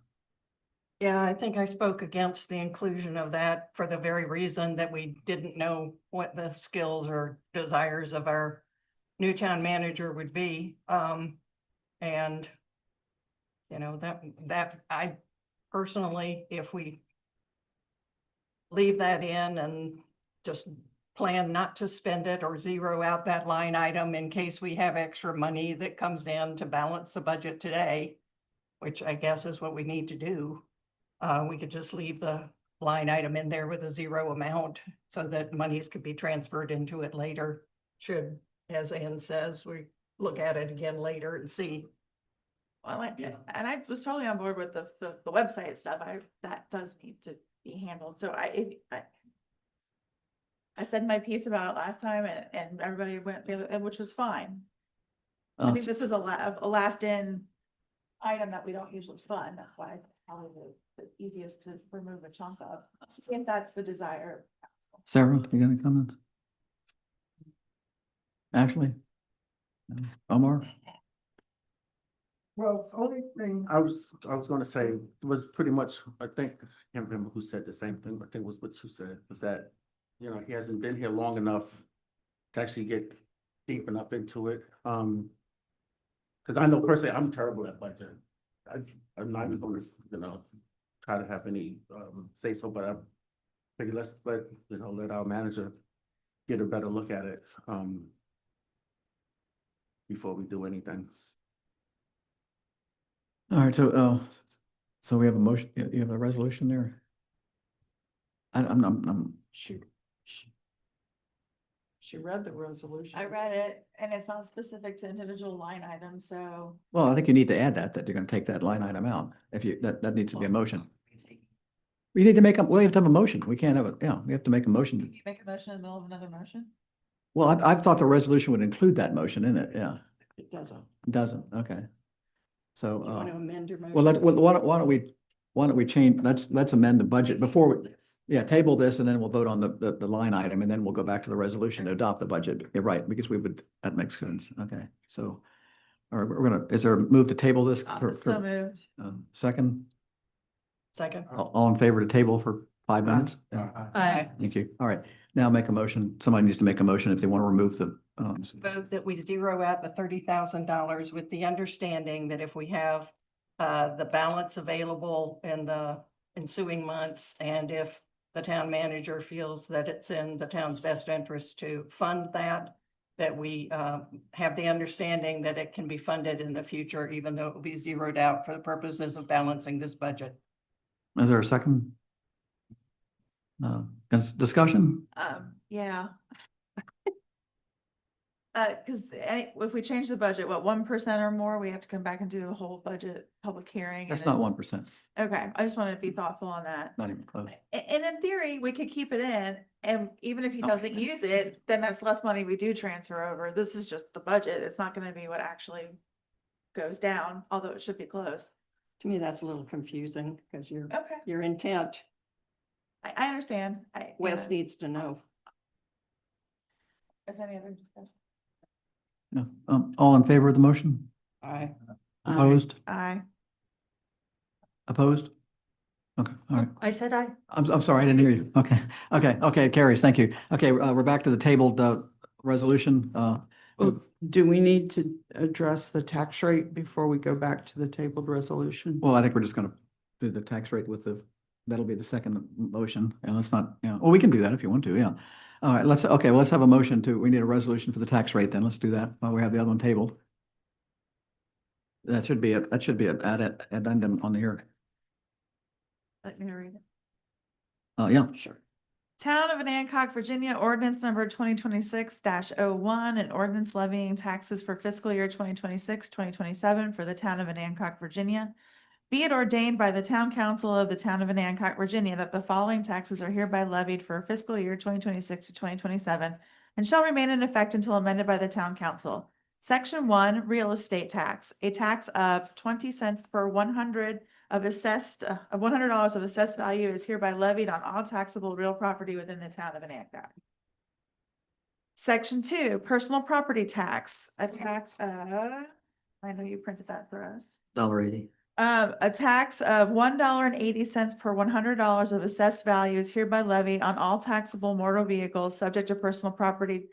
Yeah, I think I spoke against the inclusion of that for the very reason that we didn't know what the skills or desires of our new town manager would be. And you know, that I personally, if we leave that in and just plan not to spend it or zero out that line item in case we have extra money that comes in to balance the budget today, which I guess is what we need to do. We could just leave the line item in there with a zero amount so that monies could be transferred into it later. Should, as Ann says, we look at it again later and see. Well, and I was totally on board with the website stuff. That does need to be handled. So I said my piece about it last time and everybody went, which was fine. I think this is a last in item that we don't usually fund. That's why probably the easiest to remove a chunk of, if that's the desire. Sarah, you got any comments? Ashley? No? Omar? Well, only thing I was gonna say was pretty much, I think, I can't remember who said the same thing, but I think it was what you said, was that, you know, he hasn't been here long enough to actually get deep enough into it. Cause I know personally, I'm terrible at budget. I'm not even gonna, you know, try to have any, say so, but I figure let's let our manager get a better look at it, before we do anything. All right, so we have a motion, you have a resolution there? I'm, She read the resolution. I read it and it's not specific to individual line items, so. well, I think you need to add that you're gonna take that line item out. If you, that needs to be a motion. We need to we have to have a motion. We can't have it, yeah, we have to make a motion. Can you make a motion in the middle of another motion? Well, I thought the resolution would include that motion in it, yeah. It doesn't. It doesn't, okay. So, You want to amend your motion? well, why don't we change, let's amend the budget before we, yeah, table this and then we'll vote on the line item and then we'll go back to the resolution to adopt the budget. You're right, because that makes sense, okay, so. All right, we're gonna, is there a move to table this? So moved. Second, Second. all in favor to table for 5 minutes? Aye. Thank you, all right, now make a motion, somebody needs to make a motion if they want to remove the, Vote that we zero out the $30,000 with the understanding that if we have the balance available in the ensuing months, and if the town manager feels that it's in the town's best interest to fund that, that we have the understanding that it can be funded in the future, even though it will be zeroed out for the purposes of balancing this budget. is there a second? Discussion? Yeah. Cause if we change the budget, what, 1% or more, we have to come back and do a whole budget public hearing. That's and not 1%, Okay, I just wanted to be thoughtful on that. not even close. And in theory, we could keep it in, and even if he doesn't use it, then that's less money we do transfer over. This is just the budget. It's not gonna be what actually goes down, although it should be close. To me, that's a little confusing because Okay, your intent, I understand. Wes needs to know. Is there any other discussion? No. All in favor of the motion? I, Opposed? Aye. Opposed? Okay, all right. I said I. I'm sorry, I didn't hear you. Okay, it carries. Thank you. Okay, we're back to the tabled resolution. Well, do we need to address the tax rate before we go back to the tabled resolution? Well, I think we're just gonna do the tax rate with that'll be the second motion, and let's not, well, we can do that if you want to, yeah. All right, let's have a motion we need a resolution for the tax rate then. Let's do that while we have the other one tabled. That should be an addendum on the here. Let me read it. Yeah, sure. Town of Anacog, Virginia, ordinance number 2026-01, an ordinance levying taxes for fiscal year 2026-2027 for the town of Anacog, Virginia. Be it ordained by the town council of the town of Anacog, Virginia, that the following taxes are hereby levied for fiscal year 2026 to 2027 and shall remain in effect until amended by the town council. Section 1, real estate tax, a tax of 20 cents per $100 of $100 of assessed value is hereby levied on all taxable real property within the town of Anacog. Section 2, personal property tax, a tax of, I know you printed that for us. $1.80. A tax of $1.80 per $100 of assessed value is hereby levied on all taxable motor vehicles subject to personal property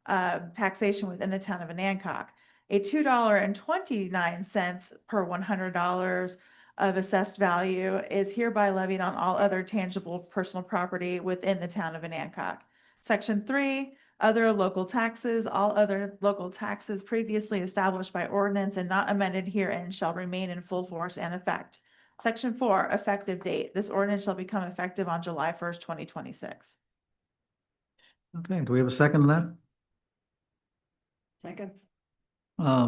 taxation within the town of Anacog. A $2.29 per $100 of assessed value is hereby levied on all other tangible personal property within the town of Anacog. Section 3, other local taxes, all other local taxes previously established by ordinance and not amended herein shall remain in full force and effect. Section 4, effective date. This ordinance shall become effective on July 1st, 2026. Okay, do we have a second on that? Second.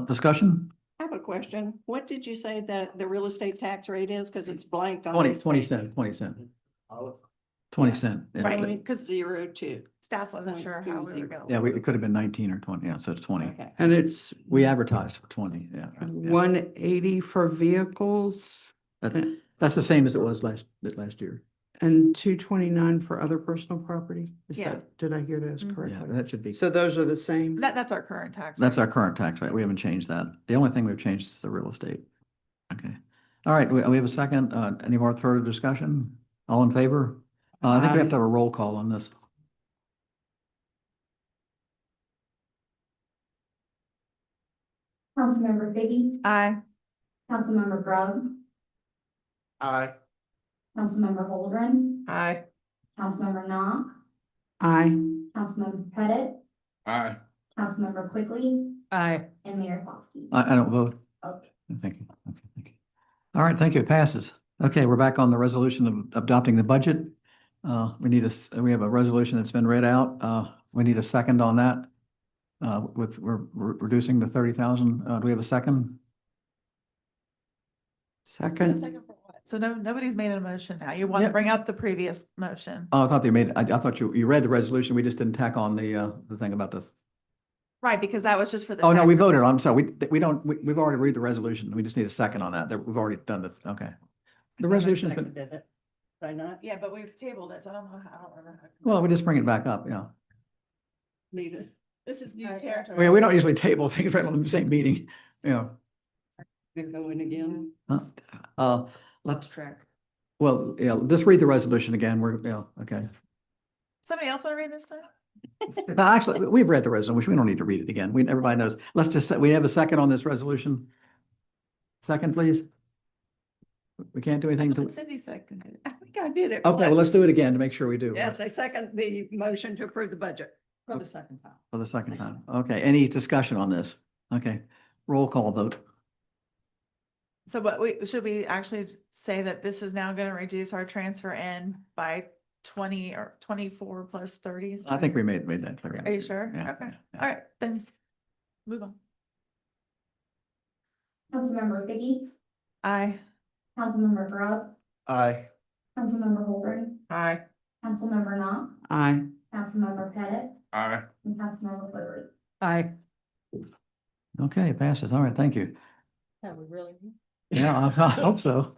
Discussion? I have a question. What did you say that the real estate tax rate is? Because it's blank on 20 this cent, page. 20 cent. 20 cent. Yeah, Right. but- Because 02. staff wasn't sure how we were going. Yeah, it could have been 19 or 20, yeah, so it's 20. Okay. And it's We advertised for 20, yeah. right, yeah. 180 for vehicles That's the same as it was last year. and 229 for other personal property? Yeah. Did I hear those Mhm. Yeah, correctly? that should be, So those are the same? That's our current tax. that's rate. our current tax rate. We haven't changed that. The only thing we've changed is the real estate. Okay. All right, we have a second. Any more further discussion? All in favor? I think we have to have a roll call on this. Councilmember Biggie, Aye. Councilmember Grub, Aye. Councilmember Holdren, Aye. Councilmember Knox, Aye. Councilmember Pettit, Aye. Councilmember Quigley, Aye. and Mayor Foskey. I don't vote. Okay. Thank you. Okay, thank you. All right, thank you. It passes. Okay, we're back on the resolution of adopting the budget. We have a resolution that's been read out. We need a second on that. We're reducing the 30,000. Do we have a second? A Second. second for what? So nobody's made a motion now. You want to Yeah. bring up the previous motion. Oh, I thought I thought you read the resolution. We just didn't tack on the thing about the, Right, because that was just for the. oh, no, tax we rate. voted. I'm sorry. We've already read the resolution. We just need a second on that. We've already done this. Okay. The resolution's been, Did it? Did I not? Yeah, but we've tabled it, so I don't know how. I don't remember. well, we just bring it back up, yeah. Need it. This is new I territory. I mean, we don't usually table things right on the same meeting, you know. Gonna go in again. Let's, Track. well, yeah, just read the resolution again. Okay. Somebody else want to read this thing? No, actually, we've read the resolution. We don't need to read it again. Everybody knows. Let's just say, we have a second on this resolution. Second, please. We can't do anything to, Cindy seconded. I think I did it. okay, well, let's once. do it again to make sure we do. Yes, I second the motion to approve the budget. For the second time. For the second time. Okay, any discussion on this? Okay, roll call vote. So should we actually say that this is now going to reduce our transfer in by 20 or 24 plus 30? I think we made that clear. Are you sure? Yeah, Okay, yeah. all right, then Move on. Councilmember Figgy, Aye. Councilmember Grub, Aye. Councilmember Holden, Aye. Councilmember Knopf, Aye. Councilmember Pettit, Aye. and Councilmember Quigley. Aye. Okay, it passes. All right, thank you. That would really. Yeah, I hope so.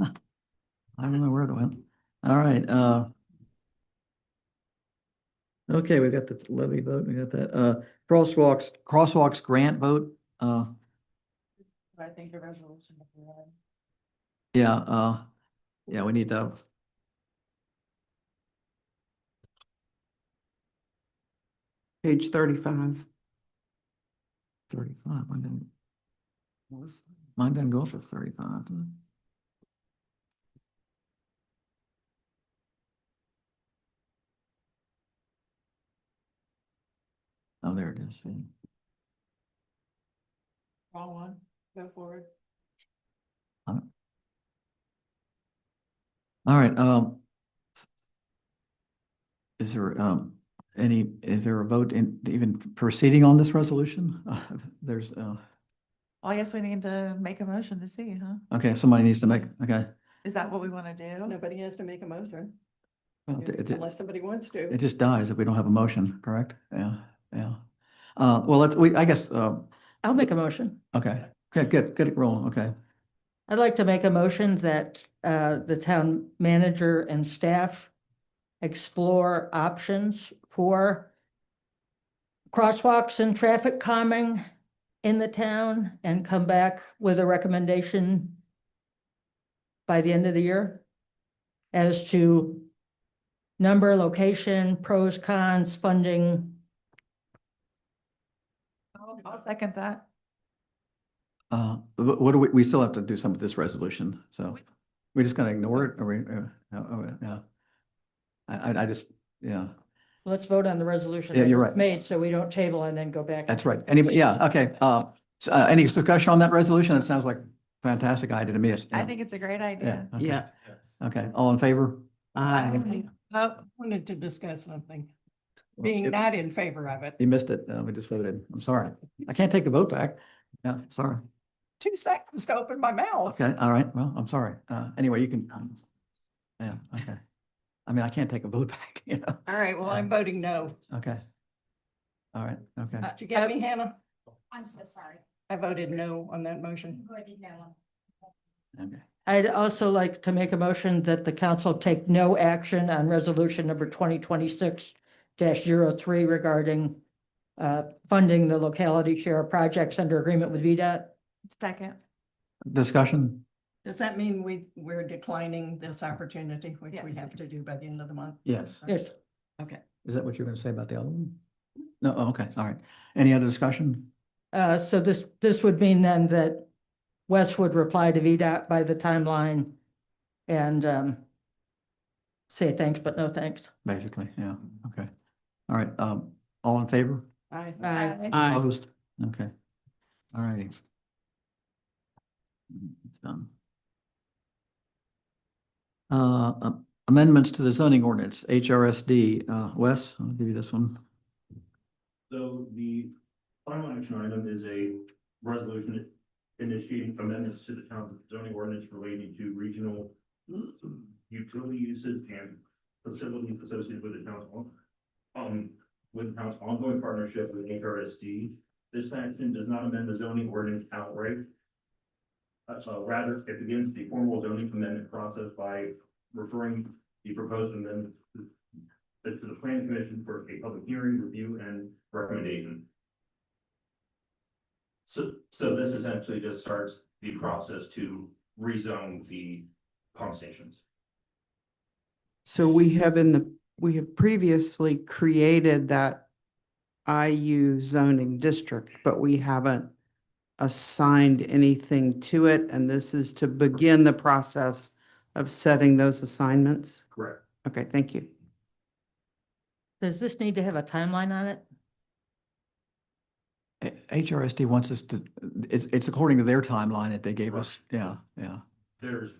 I don't know where it went. All right, okay, we got the levy vote, we got that, crosswalks grant vote, I think the resolution. yeah, yeah, we need to. Page 35. 35, mine didn't go for 35. Oh, there it is. See. Wrong one. Go forward. All right, is there, is there a vote in even proceeding on this resolution? There's, Well, I guess we need to make a motion to see, huh? okay, somebody needs to make, okay. Is that what we want to do? Nobody has to make a motion Well, unless somebody wants to. It just dies if we don't have a motion, correct? Yeah, yeah. Well, I guess, I'll make a motion. okay, get it rolling, okay. I'd like to make a motion that the town manager and staff explore options for crosswalks and traffic calming in the town and come back with a recommendation by the end of the year as to number, location, pros, cons, funding. I'll second that. What do we still have to do something with this resolution, so we're just gonna ignore it, or we, yeah. I just, yeah, Let's vote on the resolution. Yeah, that you're was right. Made, so we don't table and then go back. that's right. Anybody, yeah, okay, any discussion on that resolution? It sounds like a fantastic idea to me. I think it's a great Yeah, idea. okay. Okay, all in favor? Aye. Oh, Wanted to discuss something, Well, being if- not in favor of it. You missed it, we just voted, I'm sorry. I can't take the vote back. Yeah, sorry. 2 seconds to open my mouth. Okay, all right, well, I'm sorry. Anyway, you can, yeah, okay. I mean, I can't take a vote back, you know, All right, well, I'm voting no. okay. All right, okay. Did you get me, Hannah? I'm so sorry. I voted no on that motion. Okay. I'd also like to make a motion that the council take no action on resolution number 2026-03 regarding funding the locality share of projects under agreement with VDOT. second. Discussion? Does that mean we're declining this opportunity, which we Yes. have to do by the end of the month? Yes. Yes. Okay. Is that what you're gonna say about the other one? No, oh, okay, all right. Any other discussion? So this would mean then that Wes would reply to VDOT by the timeline and say thanks, but no thanks. Basically, yeah, okay. All right, all in favor? Aye. Aye. Aye. Opposed? Okay. All righty. It's done. Amendments to the zoning ordinance, HRSD, Wes, I'll give you this one. So the final action item is a resolution initiating amendments to the town zoning ordinance relating to regional utility uses and facilities associated with the town's ongoing partnership with HRSD. This action does not amend the zoning ordinance outright. Rather, it begins the formal zoning amendment process by referring the proposed amendment to the planning commission for a public hearing, review, and recommendation. So this essentially just starts the process to rezone the pump stations. So we have previously created that IU zoning district, but we haven't assigned anything to it, and this is to begin the process of setting those assignments? Correct. Okay, thank you. Does this need to have a timeline on it? HRSD wants us to, it's according to their timeline that they gave us, yeah, yeah, There's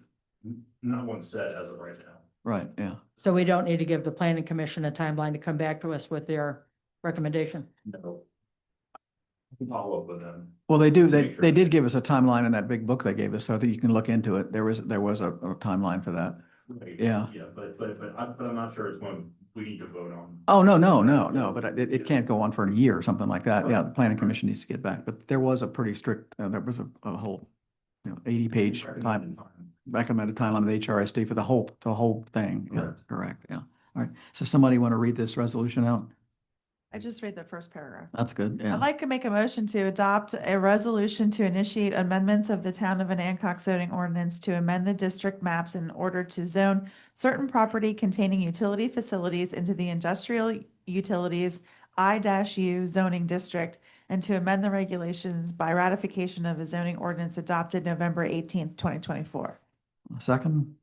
not one set as of right now. right, yeah. So we don't need to give the planning commission a timeline to come back to us with their recommendation. No. follow up with them. Well, they do, Make sure. they did give us a timeline in that big book they gave us, so that you can look into it. There was a timeline for that. Right, Yeah. Yeah, but I'm not sure it's one we need to vote on. Oh, no, but it can't go on for a year or something like that. Yeah, the planning commission needs to get back, but there was a pretty strict, there was a whole, 80-page recommended timeline of the HRSD for the whole thing. Yeah, Correct. correct, yeah. All right, so somebody want to read this resolution out? I just read the first paragraph. That's good, yeah. I'd like to make a motion to adopt a resolution to initiate amendments of the Town of Anacog zoning ordinance to amend the district maps in order to zone certain property containing utility facilities into the industrial utilities I-U zoning district and to amend the regulations by ratification of a zoning ordinance adopted November 18th, 2024. Second,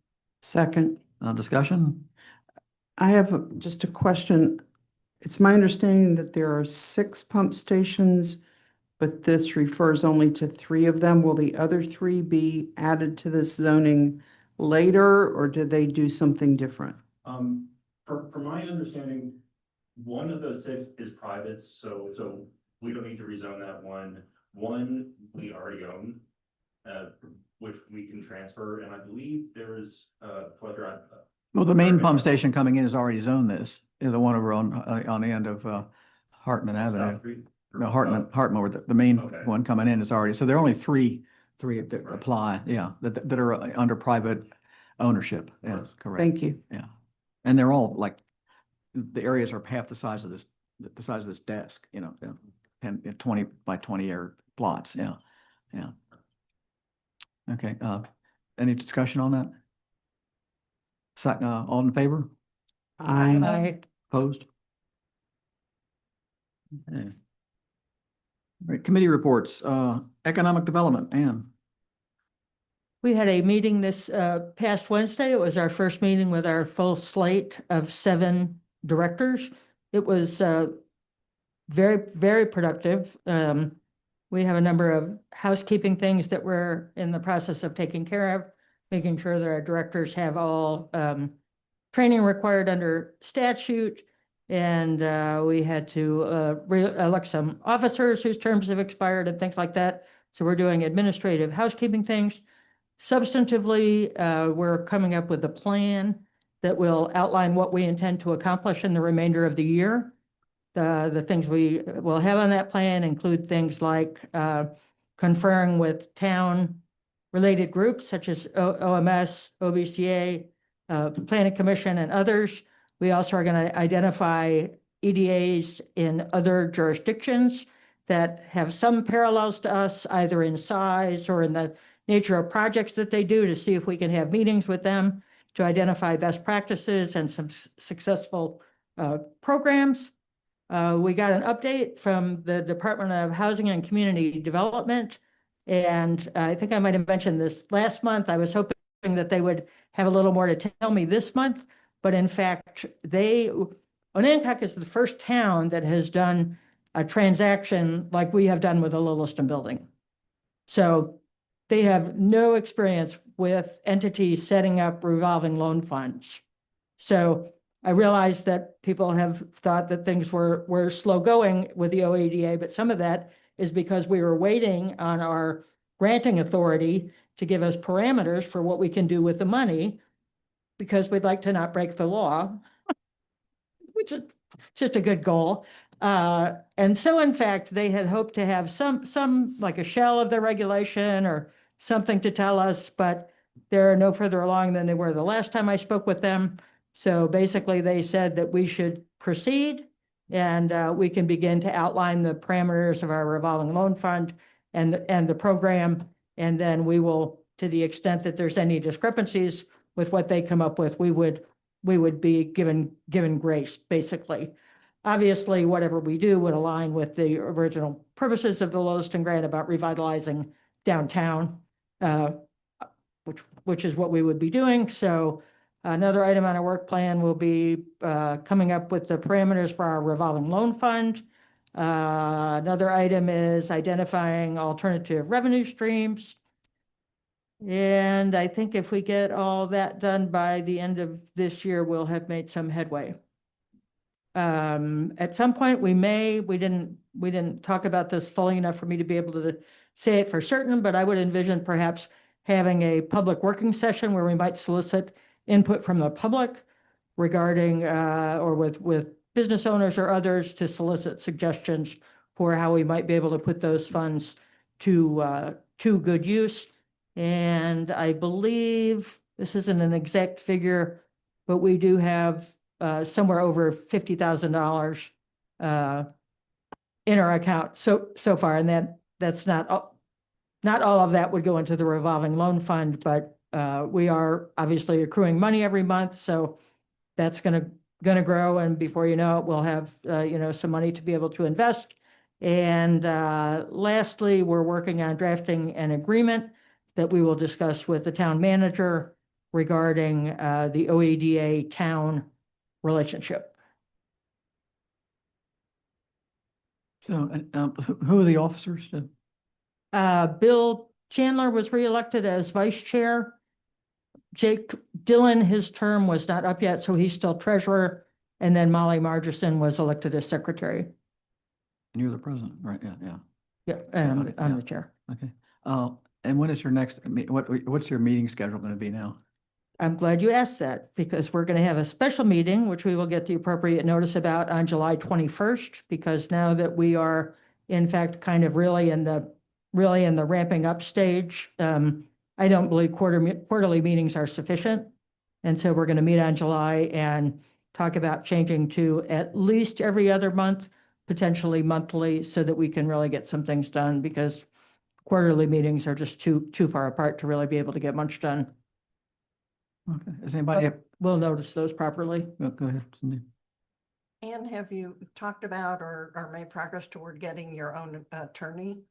Second, discussion? I have just a question. It's my understanding that there are 6 pump stations, but this refers only to 3 of them. Will the other 3 be added to this zoning later, or did they do something different? From my understanding, one of those 6 is private, so we don't need to rezone that one. One we already own, which we can transfer, and I believe there's, Fletcher, Well, the main pump station coming in is already zoned this, the one over on the end of Hartman Avenue. South Street. No, Hartman, where the main Okay. one coming in is already, so there are only three that apply, yeah, that are under private ownership. Yes, correct. Thank you. Yeah. And they're all like, the areas are half the size of this desk, 10, 20 by 20 air plots. Yeah. Yeah. Okay. Any discussion on that? All in favor? I Opposed? Okay. All right, committee reports, economic development, Ann. We had a meeting this past Wednesday. It was our first meeting with our full slate of 7 directors. It was very, very productive. We have a number of housekeeping things that we're in the process of taking care of, making sure that our directors have all training required under statute. And we had to elect some officers whose terms have expired and things like that. So we're doing administrative housekeeping things. Substantively, we're coming up with a plan that will outline what we intend to accomplish in the remainder of the year. The things we will have on that plan include things like conferring with town-related groups such as OMS, OBCA, the Planning Commission, and others. We also are going to identify EDAs in other jurisdictions that have some parallels to us, either in size or in the nature of projects that they do, to see if we can have meetings with them to identify best practices and some successful programs. We got an update from the Department of Housing and Community Development. And I think I might have mentioned this last month. I was hoping that they would have a little more to tell me this month. But in fact, Onancock is the first town that has done a transaction like we have done with the Lilliston building. So they have no experience with entities setting up revolving loan funds. So I realize that people have thought that things were slow going with the OADA, but some of that is because we were waiting on our granting authority to give us parameters for what we can do with the money, because we'd like to not break the law, which is just a good goal. And so in fact, they had hoped to have some like a shell of their regulation or something to tell us, but they're no further along than they were the last time I spoke with them. So basically they said that we should proceed and we can begin to outline the parameters of our revolving loan fund and the program. And then we will, to the extent that there's any discrepancies with what they come up with, we would be given grace, basically. Obviously, whatever we do would align with the original purposes of the Lilliston grant about revitalizing downtown, which is what we would be doing. So another item on our work plan will be coming up with the parameters for our revolving loan fund. Another item is identifying alternative revenue streams. And I think if we get all that done by the end of this year, we'll have made some headway. At some point, we didn't talk about this fully enough for me to be able to say it for certain, but I would envision perhaps having a public working session where we might solicit input from the public regarding, or with business owners or others to solicit suggestions for how we might be able to put those funds to good use. And I believe this isn't an exact figure, but we do have somewhere over $50,000 in our account so far, and that's not all of that would go into the revolving loan fund, but we are obviously accruing money every month, so that's gonna grow, and before you know it, we'll have some money to be able to invest. And lastly, we're working on drafting an agreement that we will discuss with the town manager regarding the OEDA town relationship. So, who are the officers? Bill Chandler was reelected as vice chair. Jake Dillon, his term was not up yet, so he's still treasurer. And then Molly Margerson was elected as secretary. And you're the president, right? Yeah, yeah. Yeah, okay, I'm yeah. the chair. Okay. And when is your next, what's your meeting schedule going to be now? I'm glad you asked that, because we're going to have a special meeting, which we will get the appropriate notice about on July 21st, because now that we are in fact kind of really in the ramping up stage, I don't believe quarterly meetings are sufficient. And so we're going to meet on July and talk about changing to at least every other month, potentially monthly, so that we can really get some things done, because quarterly meetings are just too far apart to really be able to get much done. Okay. Does anybody We'll notice those properly. go ahead, Cindy. And have you talked about or made progress toward getting your own attorney?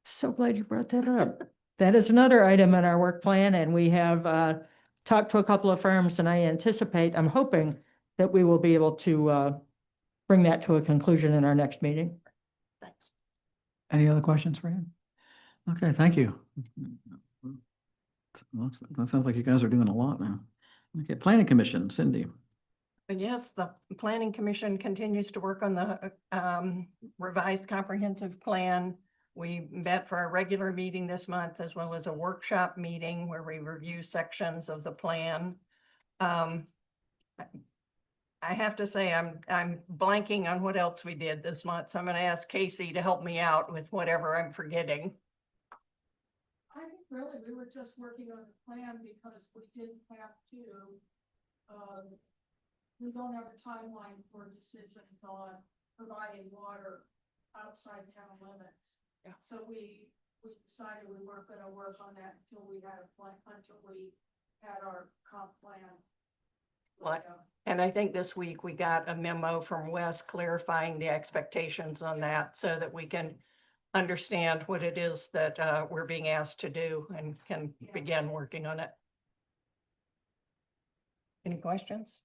So glad you brought that up. That is another item in our work plan, and we have talked to a couple of firms, and I'm hoping that we will be able to bring that to a conclusion in our next meeting. Thanks. Any other questions for him? Okay, thank you. That sounds like you guys are doing a lot now. Okay, Planning Commission, Cindy. Yes, the Planning Commission continues to work on the revised comprehensive plan. We met for our regular meeting this month, as well as a workshop meeting where we review sections of the plan. I have to say, I'm blanking on what else we did this month, so I'm going to ask Casey to help me out with whatever I'm forgetting. I think really we were just working on the plan because we didn't have to, we don't have a timeline for decisions on providing water outside town limits. Yeah. So we decided we weren't gonna work on that until we had a plan, until we had our comp plan. What? And I think this week we got a memo from Wes clarifying the expectations on that so that we can understand what it is that we're being asked to do and can begin working on it. Any questions?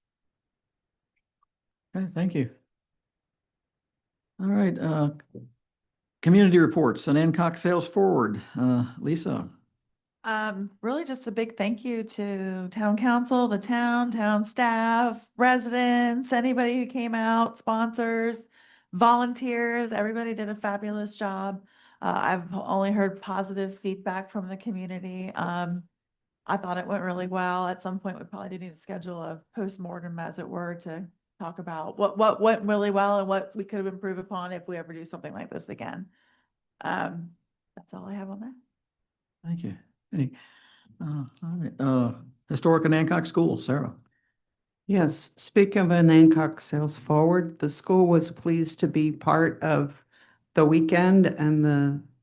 Okay, thank you. All right, community reports and Hancock Sales Forward. Lisa. Really just a big thank you to town council, the town staff, residents, anybody who came out, sponsors, volunteers, everybody did a fabulous job. I've only heard positive feedback from the community. I thought it went really well. At some point, we probably do need to schedule a postmortem, as it were, to talk about what went really well and what we could have improved upon if we ever do something like this again. That's all I have on that. Thank you. All right, Historic and Hancock School, Sarah. Yes, speaking of an Hancock Sales Forward, the school was pleased to be part of the weekend and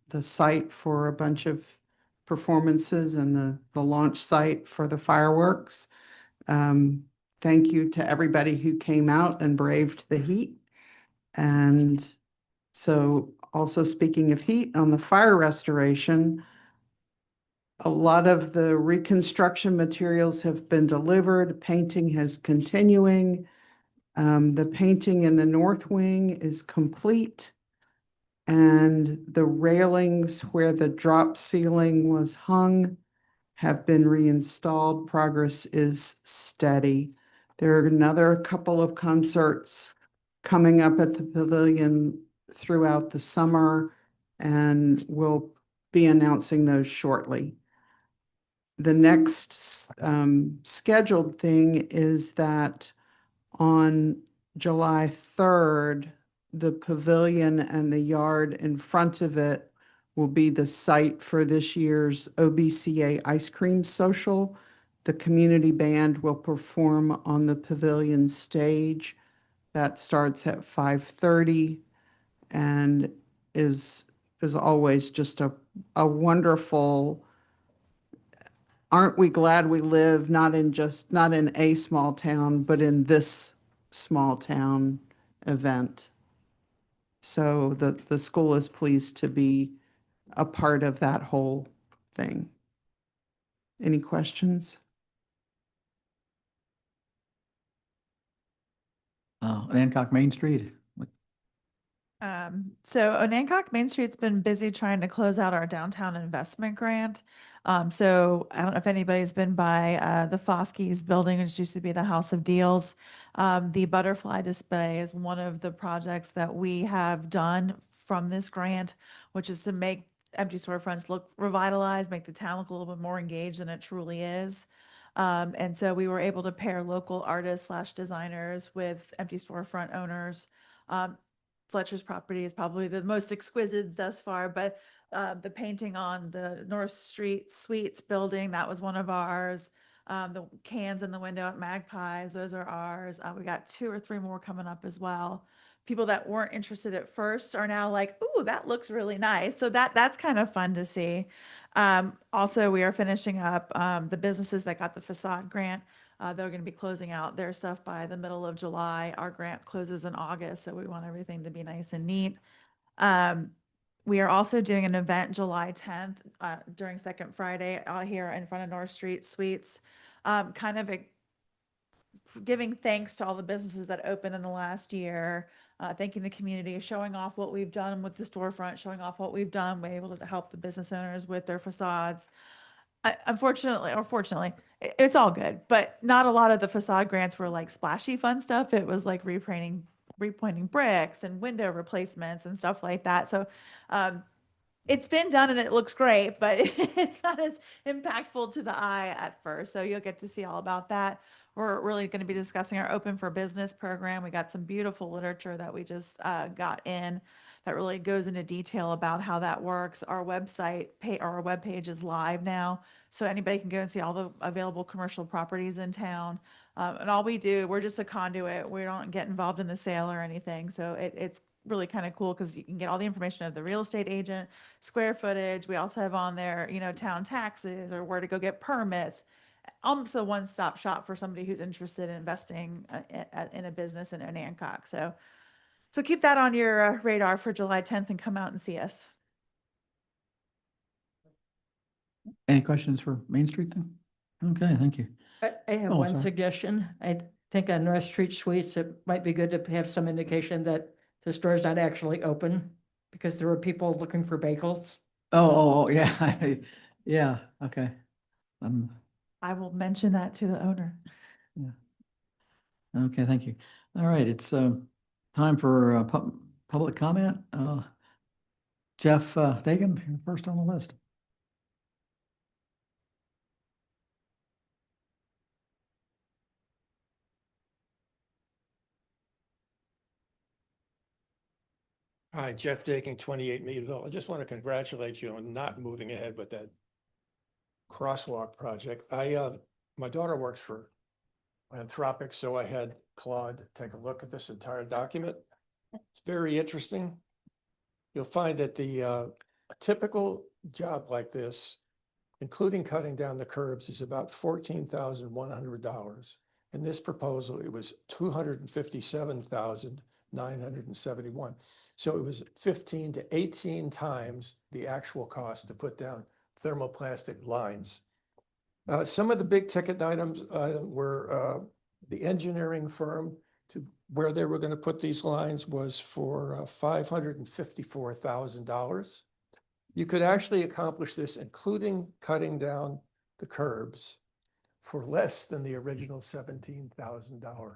the site for a bunch of performances and the launch site for the fireworks. Thank you to everybody who came out and braved the heat. And so also speaking of heat, on the fire restoration, a lot of the reconstruction materials have been delivered. Painting is continuing. The painting in the north wing is complete. And the railings where the drop ceiling was hung have been reinstalled. Progress is steady. There are another couple of concerts coming up at the pavilion throughout the summer, and we'll be announcing those shortly. The next scheduled thing is that on July 3rd, the pavilion and the yard in front of it will be the site for this year's OBCA Ice Cream Social. The community band will perform on the pavilion stage. That starts at 5:30 and is always just a wonderful, aren't we glad we live not in a small town, but in this small town event. So the school is pleased to be a part of that whole thing. Any questions? Hancock Main Street. So Onancock Main Street's been busy trying to close out our downtown investment grant. So I don't know if anybody's been by the Foskey's building, which used to be the House of Deals. The butterfly display is one of the projects that we have done from this grant, which is to make empty storefronts look revitalized, make the town look a little bit more engaged than it truly is. And so we were able to pair local artists / designers with empty storefront owners. Fletcher's property is probably the most exquisite thus far, but the painting on the North Street Suites building, that was one of ours. The cans in the window at Magpies, those are ours. We got 2 or 3 more coming up as well. People that weren't interested at first are now like, ooh, that looks really nice. So that's kind of fun to see. Also, we are finishing up the businesses that got the facade grant. They're going to be closing out their stuff by the middle of July. Our grant closes in August, so we want everything to be nice and neat. We are also doing an event July 10th during Second Friday out here in front of North Street Suites, kind of giving thanks to all the businesses that opened in the last year, thanking the community, showing off what we've done with the storefront, showing off what we've done. We're able to help the business owners with their facades. Unfortunately, or fortunately, it's all good, but not a lot of the facade grants were like splashy fun stuff. It was like repainting bricks and window replacements and stuff like that. So it's been done and it looks great, but it's not as impactful to the eye at first. So you'll get to see all about that. We're really going to be discussing our Open for Business program. We got some beautiful literature that we just got in that really goes into detail about how that works. Our website, our webpage is live now, so anybody can go and see all the available commercial properties in town. And all we do, we're just a conduit. We don't get involved in the sale or anything. So it's really kind of cool because you can get all the information of the real estate agent, square footage. We also have on there, town taxes or where to go get permits. Almost a one-stop shop for somebody who's interested in investing in a business in Onancock. So keep that on your radar for July 10th and come out and see us. Any questions for Main Street then? Okay, thank you. I have Oh, one sorry. suggestion. I think on North Street Suites, it might be good to have some indication that the store's not actually open because there were people looking for bagels. Oh, yeah, yeah, okay. I will mention that to the owner. Okay, thank you. All right, it's time for public comment. Jeff Dagan, you're first on the list. Hi, Jeff Daking, 28 Meadville. I just want to congratulate you on not moving ahead with that crosswalk project. My daughter works for Anthropic, so I had Claude take a look at this entire document. It's very interesting. You'll find that a typical job like this, including cutting down the curbs, is about $14,100. In this proposal, it was $257,971. So it was 15 to 18 times the actual cost to put down thermoplastic lines. Some of the big ticket items were the engineering firm to where they were going to put these lines was for $554,000. You could actually accomplish this, including cutting down the curbs, for less than the original $17,000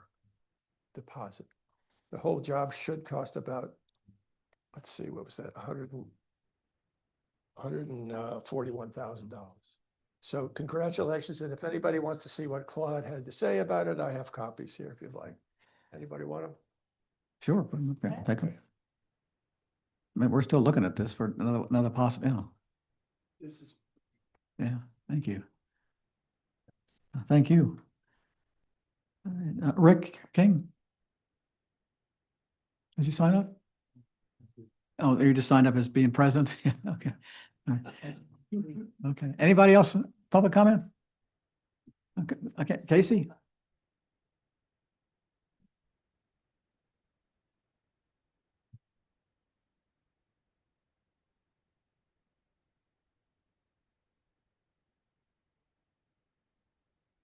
deposit. The whole job should cost about, let's see, what was that, $141,000. So congratulations, and if anybody wants to see what Claude had to say about it, I have copies here if you'd like. Anybody want them? Sure, okay, take 'em. I mean, we're still looking at this for another possible, This is. yeah, thank you. Thank you. All right, Rick King? Did you sign up? Oh, you just signed up as being present? Yeah, okay. All right. Okay, anybody else, public comment? Okay, Casey?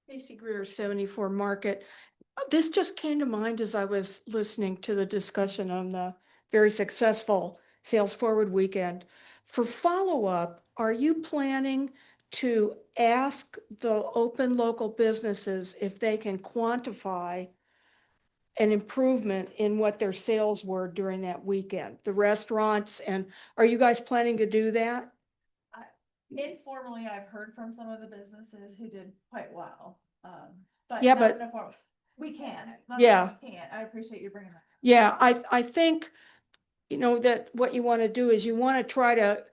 Casey Greer, 74 Market. This just came to mind as I was listening to the discussion on the very successful Sales Forward weekend. For follow-up, are you planning to ask the open local businesses if they can quantify an improvement in what their sales were during that weekend? The restaurants, and are you guys planning to do that? Informally, I've heard from some of the businesses who did quite well. But Yeah, not but- in a form- we can. Not Yeah. that we can't. I appreciate you bringing that. Yeah, I think, you know, that what you want to do is you want to try to,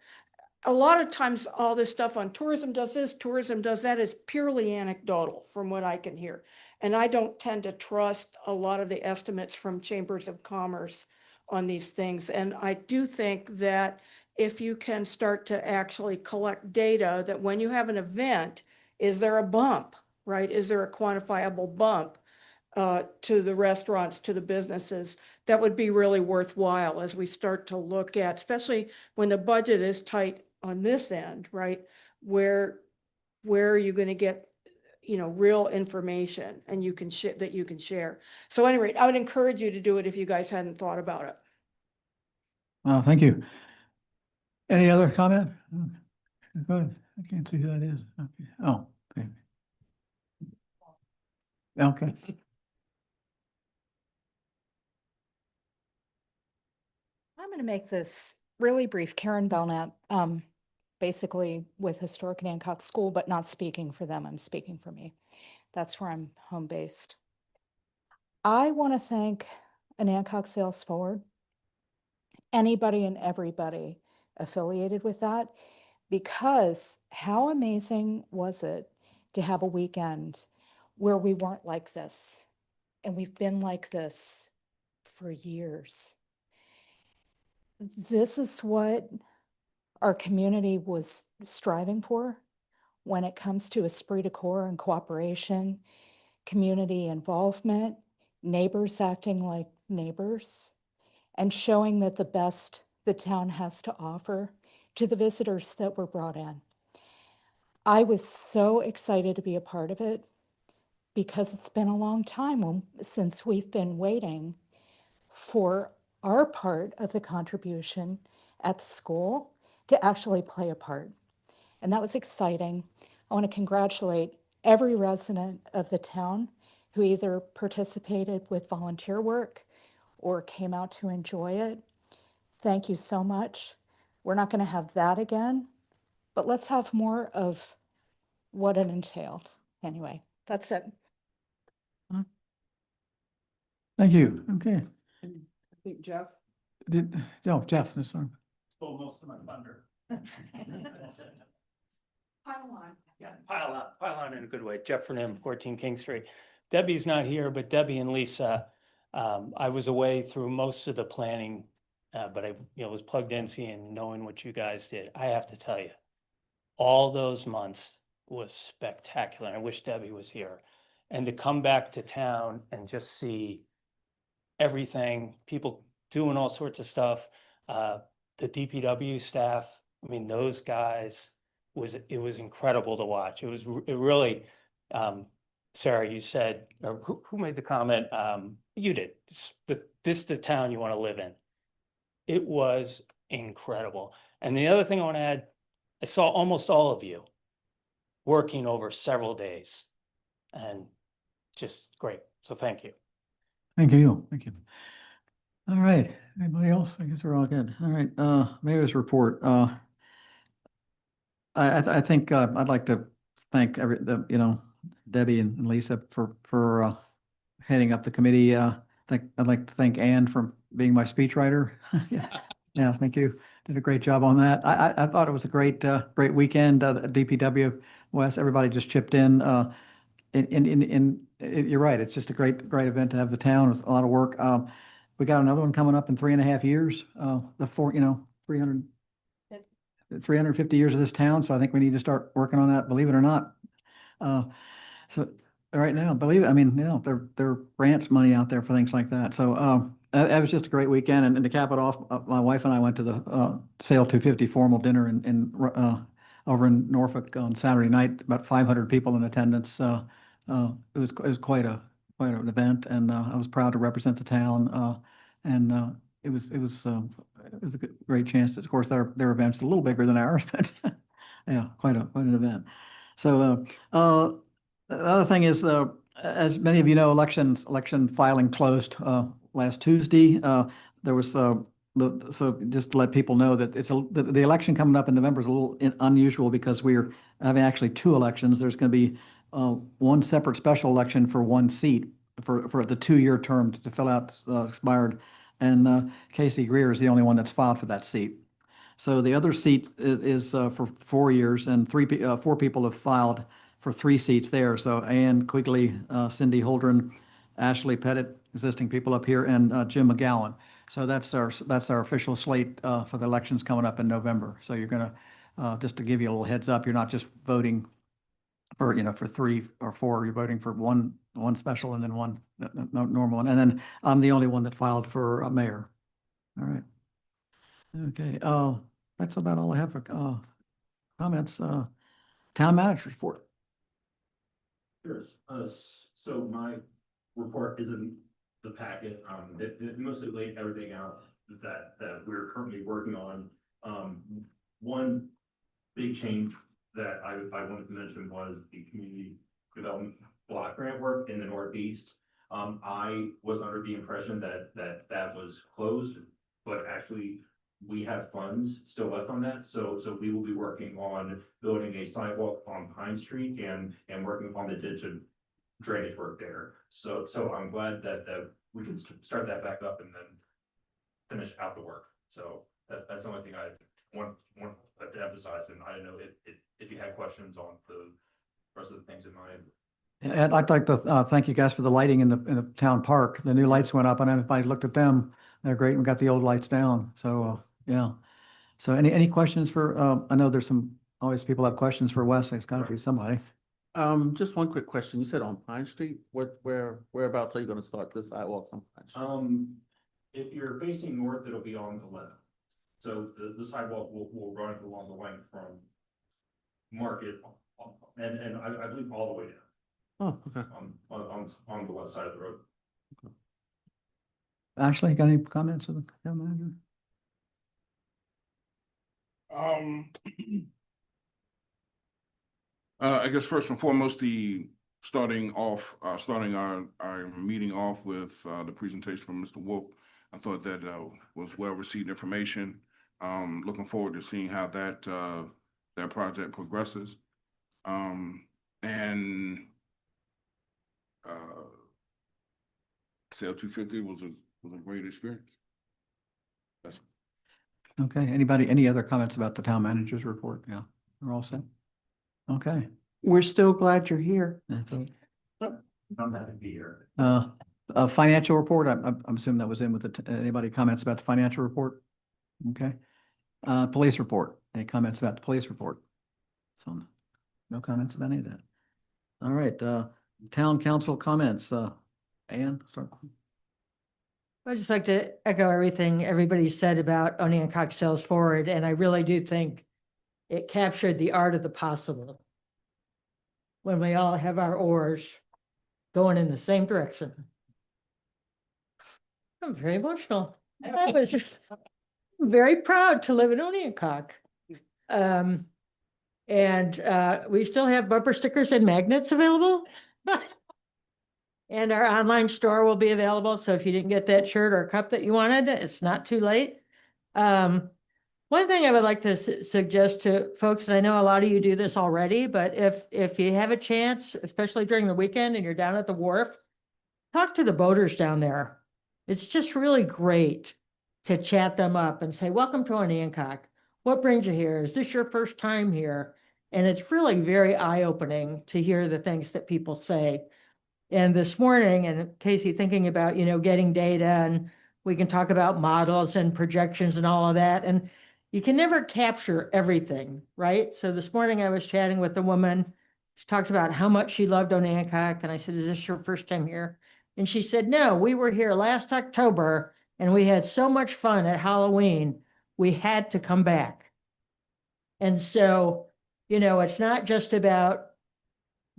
a lot of times all this stuff on tourism does this, tourism does that is purely anecdotal from what I can hear. And I don't tend to trust a lot of the estimates from chambers of commerce on these things. And I do think that if you can start to actually collect data that when you have an event, is there a bump, right? Is there a quantifiable bump to the restaurants, to the businesses? That would be really worthwhile as we start to look at, especially when the budget is tight on this end, right? Where are you going to get, you know, real information and you can that you can share. So anyway, I would encourage you to do it if you guys hadn't thought about it. Thank you. Any other comment? Good, I can't see who that is. Okay. Oh, okay. Okay. I'm going to make this really brief. Karen Belknap, basically with Historic Nancock School, but not speaking for them. I'm speaking for me. That's where I'm home based. I want to thank Nancock Sales Forward, anybody and everybody affiliated with that, because how amazing was it to have a weekend where we weren't like this, and we've been like this for years. This is what our community was striving for when it comes to esprit de corps and cooperation, community involvement, neighbors acting like neighbors, and showing that the best the town has to offer to the visitors that were brought in. I was so excited to be a part of it because it's been a long time since we've been waiting for our part of the contribution at the school to actually play a part. And that was exciting. I want to congratulate every resident of the town who either participated with volunteer work or came out to enjoy it. Thank you so much. We're not going to have that again, but let's have more of what it entailed. Anyway, that's it. Thank you. Okay. I think Jeff. Jeff, sorry. Stole most of my thunder. Pile on. Yeah, pile on in a good way. Jeff Fernam, 14 King Street. Debbie's not here, but Debbie and Lisa, I was away through most of the planning, but I was plugged in seeing, knowing what you guys did. I have to tell you, all those months was spectacular. I wish Debbie was here. And to come back to town and just see everything, people doing all sorts of stuff, the DPW staff, I mean, those guys, it was incredible to watch. It really, Sarah, you said, or who made the comment? You did. This the town you want to live in. It was incredible. And the other thing I want to add, I saw almost all of you working over several days, and just great. So thank you. Thank you. Thank you. All right, anybody else? I guess we're all good. All right, mayor's report. I think I'd like to thank Debbie and Lisa for heading up the committee. I'd like to thank Ann for being my speechwriter. Yeah, thank you. Did a great job on that. I thought it was a great weekend. DPW West, everybody just chipped in. You're right. It's just a great event to have the town. It was a lot of work. We got another one coming up in 3.5 years. 350 years of this town. So I think we need to start working on that, believe it or not. So right now, there are grants money out there for things like that. So that was just a great weekend. And to cap it off, my wife and I went to the Sale 250 formal dinner over in Norfolk on Saturday night. About 500 people in attendance. It was quite an event, and I was proud to represent the town. It was a great chance. Of course, their event's a little bigger than ours, but yeah, quite an event. So the other thing is, as many of you know, election filing closed last Tuesday. There was so just to let people know that the election coming up in November is a little unusual because we're having actually 2 elections. There's going to be one separate special election for one seat for the 2-year term to fill out expired. And Casey Greer is the only one that's filed for that seat. So the other seat is for 4 years, and 4 people have filed for 3 seats there. So Ann Quigley, Cindy Holdren, Ashley Pettit, existing people up here, and Jim McGowan. So that's our official slate for the elections coming up in November. So you're gonna just to give you a little heads up, you're not just voting for 3 or 4. You're voting for one special and then one normal one. And then I'm the only one that filed for mayor. All right. Okay. That's about all I have for comments. Town manager's report. Sure. So my report is in the packet. It mostly laid everything out that we're currently working on. One big change that I wanted to mention was the community development block grant work in the Northeast. I was under the impression that was closed, but actually we have funds still left on that. So we will be working on building a sidewalk on Pine Street and working on the ditch and drainage work there. So I'm glad that we can start that back up and then finish out the work. So that's the only thing I want to emphasize. And I don't know if you had questions on the rest of the things in mind. And I'd like to thank you guys for the lighting in the town park. The new lights went up, and everybody looked at them. They're great. We got the old lights down. So yeah. So any questions for? I know there's always people have questions for Wes. There's got to be somebody. Just one quick question. You said on Pine Street, whereabouts are you gonna start the sidewalks on Pine Street? If you're facing north, it'll be on the left. So the sidewalk will run along the length from Market and I believe all the way down. Oh, okay. On the left side of the road. Ashley, got any comments of the town manager? I guess first and foremost, starting our meeting off with the presentation from Mr. Wolf. I thought that was well received information. Looking forward to seeing how that project progresses. And Sale 250 was a great experience. Okay. Any other comments about the town manager's report? Yeah, we're all set. Okay. We're still glad you're here. That's all. I'm happy to be here. A financial report. I'm assuming that was in with anybody comments about the financial report? Okay. Police report. Any comments about the police report? So no comments about any of that. All right. Town council comments. Ann, start. I'd just like to echo everything everybody said about Oneoncock Sales Forward, and I really do think it captured the art of the possible when we all have our oars going in the same direction. I'm very emotional. I was very proud to live in Oneoncock. And we still have bumper stickers and magnets available. And our online store will be available. So if you didn't get that shirt or cup that you wanted, it's not too late. One thing I would like to suggest to folks, and I know a lot of you do this already, but if you have a chance, especially during the weekend and you're down at the wharf, talk to the boaters down there. It's just really great to chat them up and say, welcome to Onancock. What brings you here? Is this your first time here? And it's really very eye-opening to hear the things that people say. And this morning, and Casey, thinking about, getting data, and we can talk about models and projections and all of that. And you can never capture everything, right? So this morning I was chatting with the woman. She talked about how much she loved Onancock. And I said, is this your first time here? And she said, no, we were here last October and we had so much fun at Halloween. We had to come back. And so, it's not just about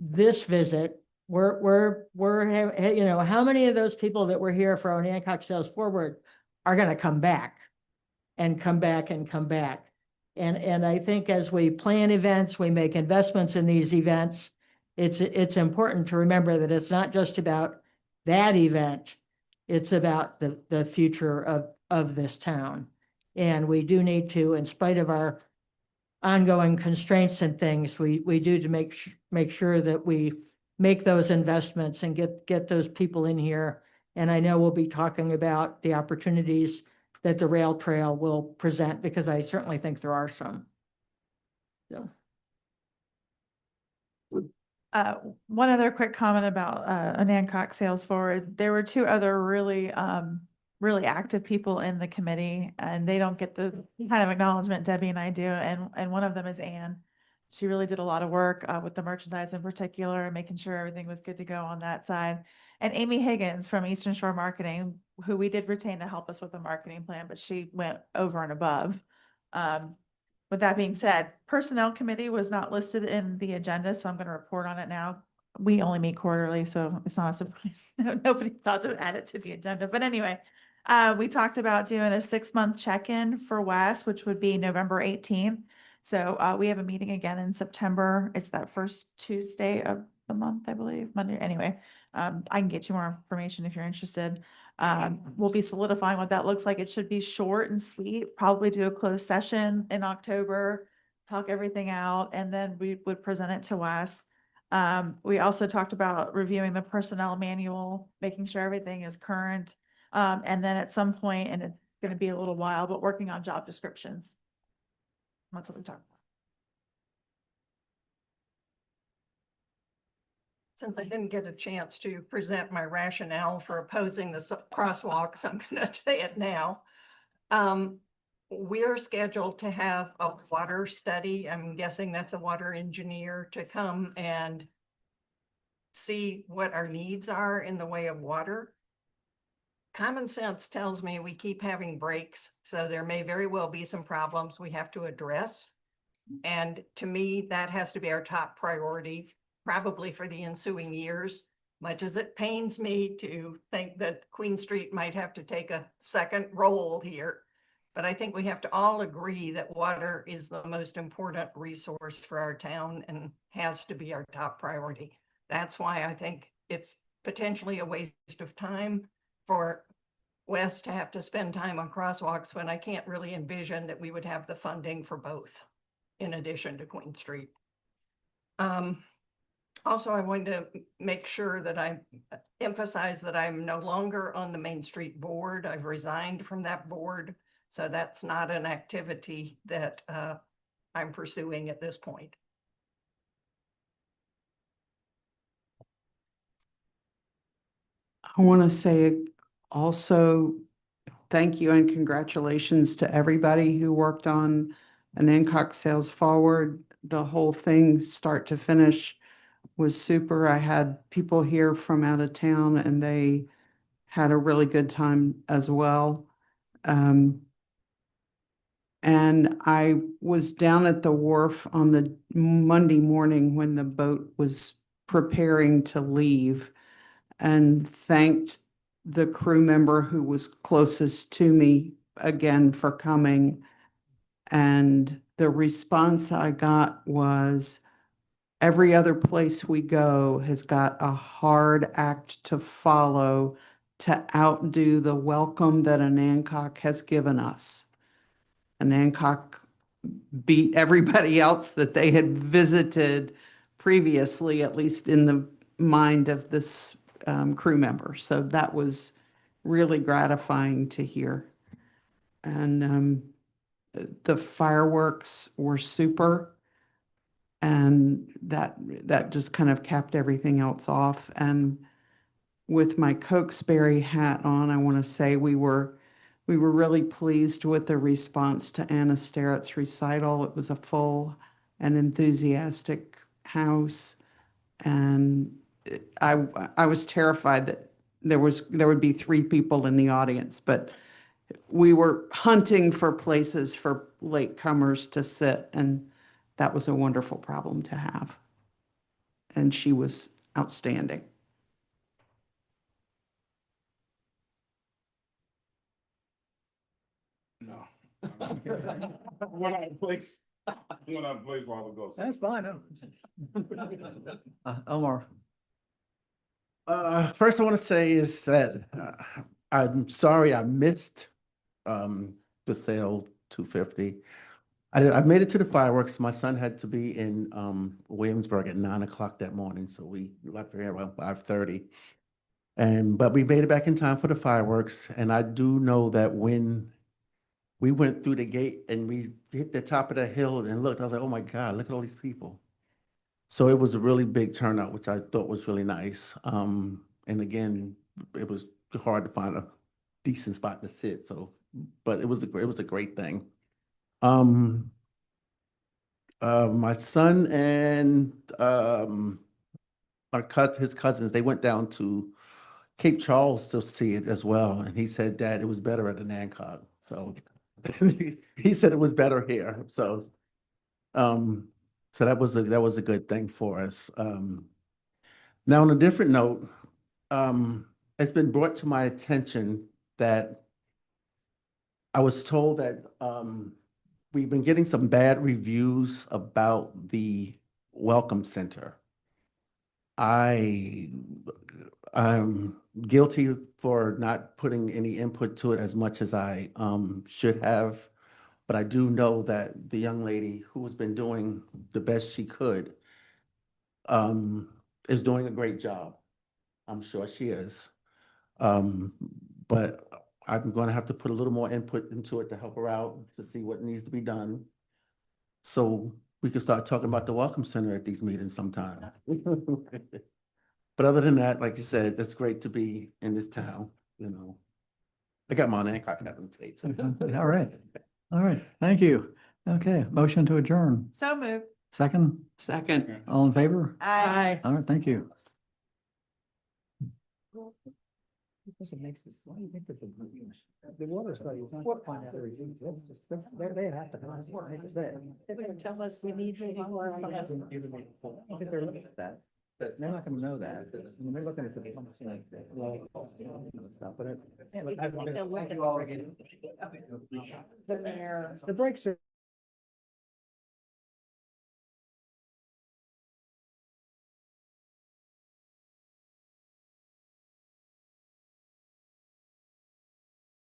this visit. We're how many of those people that were here for Onancock Sales Forward are going to come back and come back and come back. And I think as we plan events, we make investments in these events, it's important to remember that it's not just about that event, it's about the future of this town. And we do need to, in spite of our ongoing constraints and things, we do to make sure that we make those investments and get those people in here. And I know we'll be talking about the opportunities that the rail trail will present, because I certainly think there are some. So. One other quick comment about Onancock Sales Forward. There were two other really active people in the committee, and they don't get the kind of acknowledgement Debbie and I do. And one of them is Anne. She really did a lot of work with the merchandise in particular, and making sure everything was good to go on that side. And Amy Higgins from Eastern Shore Marketing, who we did retain to help us with the marketing plan, but she went over and above. With that being said, Personnel Committee was not listed in the agenda, so I'm going to report on it now. We only meet quarterly, so it's not a surprise. Nobody thought to add it to the agenda. But anyway, we talked about doing a 6-month check-in for Wes, which would be November 18th. So we have a meeting again in September. It's that first Tuesday of the month, I believe, Monday. Anyway, I can get you more information if you're interested. We'll be solidifying what that looks like. It should be short and sweet, probably do a closed session in October, talk everything out, and then we would present it to Wes. We also talked about reviewing the personnel manual, making sure everything is current. And then at some point, and it's going to be a little while, but working on job descriptions. That's what we talked about. Since I didn't get a chance to present my rationale for opposing the crosswalks, I'm going to say it now. We are scheduled to have a water study. I'm guessing that's a water engineer to come and see what our needs are in the way of water. Common sense tells me we keep having breaks, so there may very well be some problems we have to address. And to me, that has to be our top priority, probably for the ensuing years, much as it pains me to think that Queen Street might have to take a second role here. But I think we have to all agree that water is the most important resource for our town and has to be our top priority. That's why I think it's potentially a waste of time for Wes to have to spend time on crosswalks when I can't really envision that we would have the funding for both in addition to Queen Street. Also, I wanted to make sure that I emphasize that I'm no longer on the Main Street board. I've resigned from that board. So that's not an activity that I'm pursuing at this point. I want to say also thank you and congratulations to everybody who worked on Onancock Sales Forward. The whole thing, start to finish, was super. I had people here from out of town and they had a really good time as well. And I was down at the wharf on the Monday morning when the boat was preparing to leave, and thanked the crew member who was closest to me again for coming. And the response I got was every other place we go has got a hard act to follow to outdo the welcome that Anancock has given us. Anancock beat everybody else that they had visited previously, at least in the mind of this crew member. So that was really gratifying to hear. And the fireworks were super. And that just kind of capped everything else off. And with my Cokesbury hat on, I want to say we were really pleased with the response to Anna Sterrett's recital. It was a full and enthusiastic house. And I was terrified that there would be 3 people in the audience, but we were hunting for places for latecomers to sit, and that was a wonderful problem to have. And she was outstanding. No. Went out of place. Went out of place while ago. That's fine. Omar. First I want to say is that I'm sorry I missed the sale 250. I made it to the fireworks. My son had to be in Williamsburg at 9 o'clock that morning, so we left here around 5:30. But we made it back in time for the fireworks, and I do know that when we went through the gate and we hit the top of the hill and looked, I was like, oh my God, look at all these people. So it was a really big turnout, which I thought was really nice. And again, it was hard to find a decent spot to sit. So, but it was a great thing. My son and his cousins, they went down to Cape Charles to see it as well, and he said that it was better at the Anancock. So he said it was better here. So, so that was a good thing for us. Now, on a different note, it's been brought to my attention that I was told that we've been getting some bad reviews about the Welcome Center. I'm guilty for not putting any input to it as much as I should have, but I do know that the young lady who has been doing the best she could is doing a great job. I'm sure she is. But I'm going to have to put a little more input into it to help her out to see what needs to be done. So we can start talking about the Welcome Center at these meetings sometime. But other than that, like you said, it's great to be in this town, you know. I got my Anancock hat on today. All right. All right. Thank you. Okay. Motion to adjourn. So moved. Second, Second. all in favor? Aye. All right. Thank you. The water study. They have to. They're gonna tell us we need to. But they're not gonna know that. I mean, they're looking at the. The mayor. The brakes are.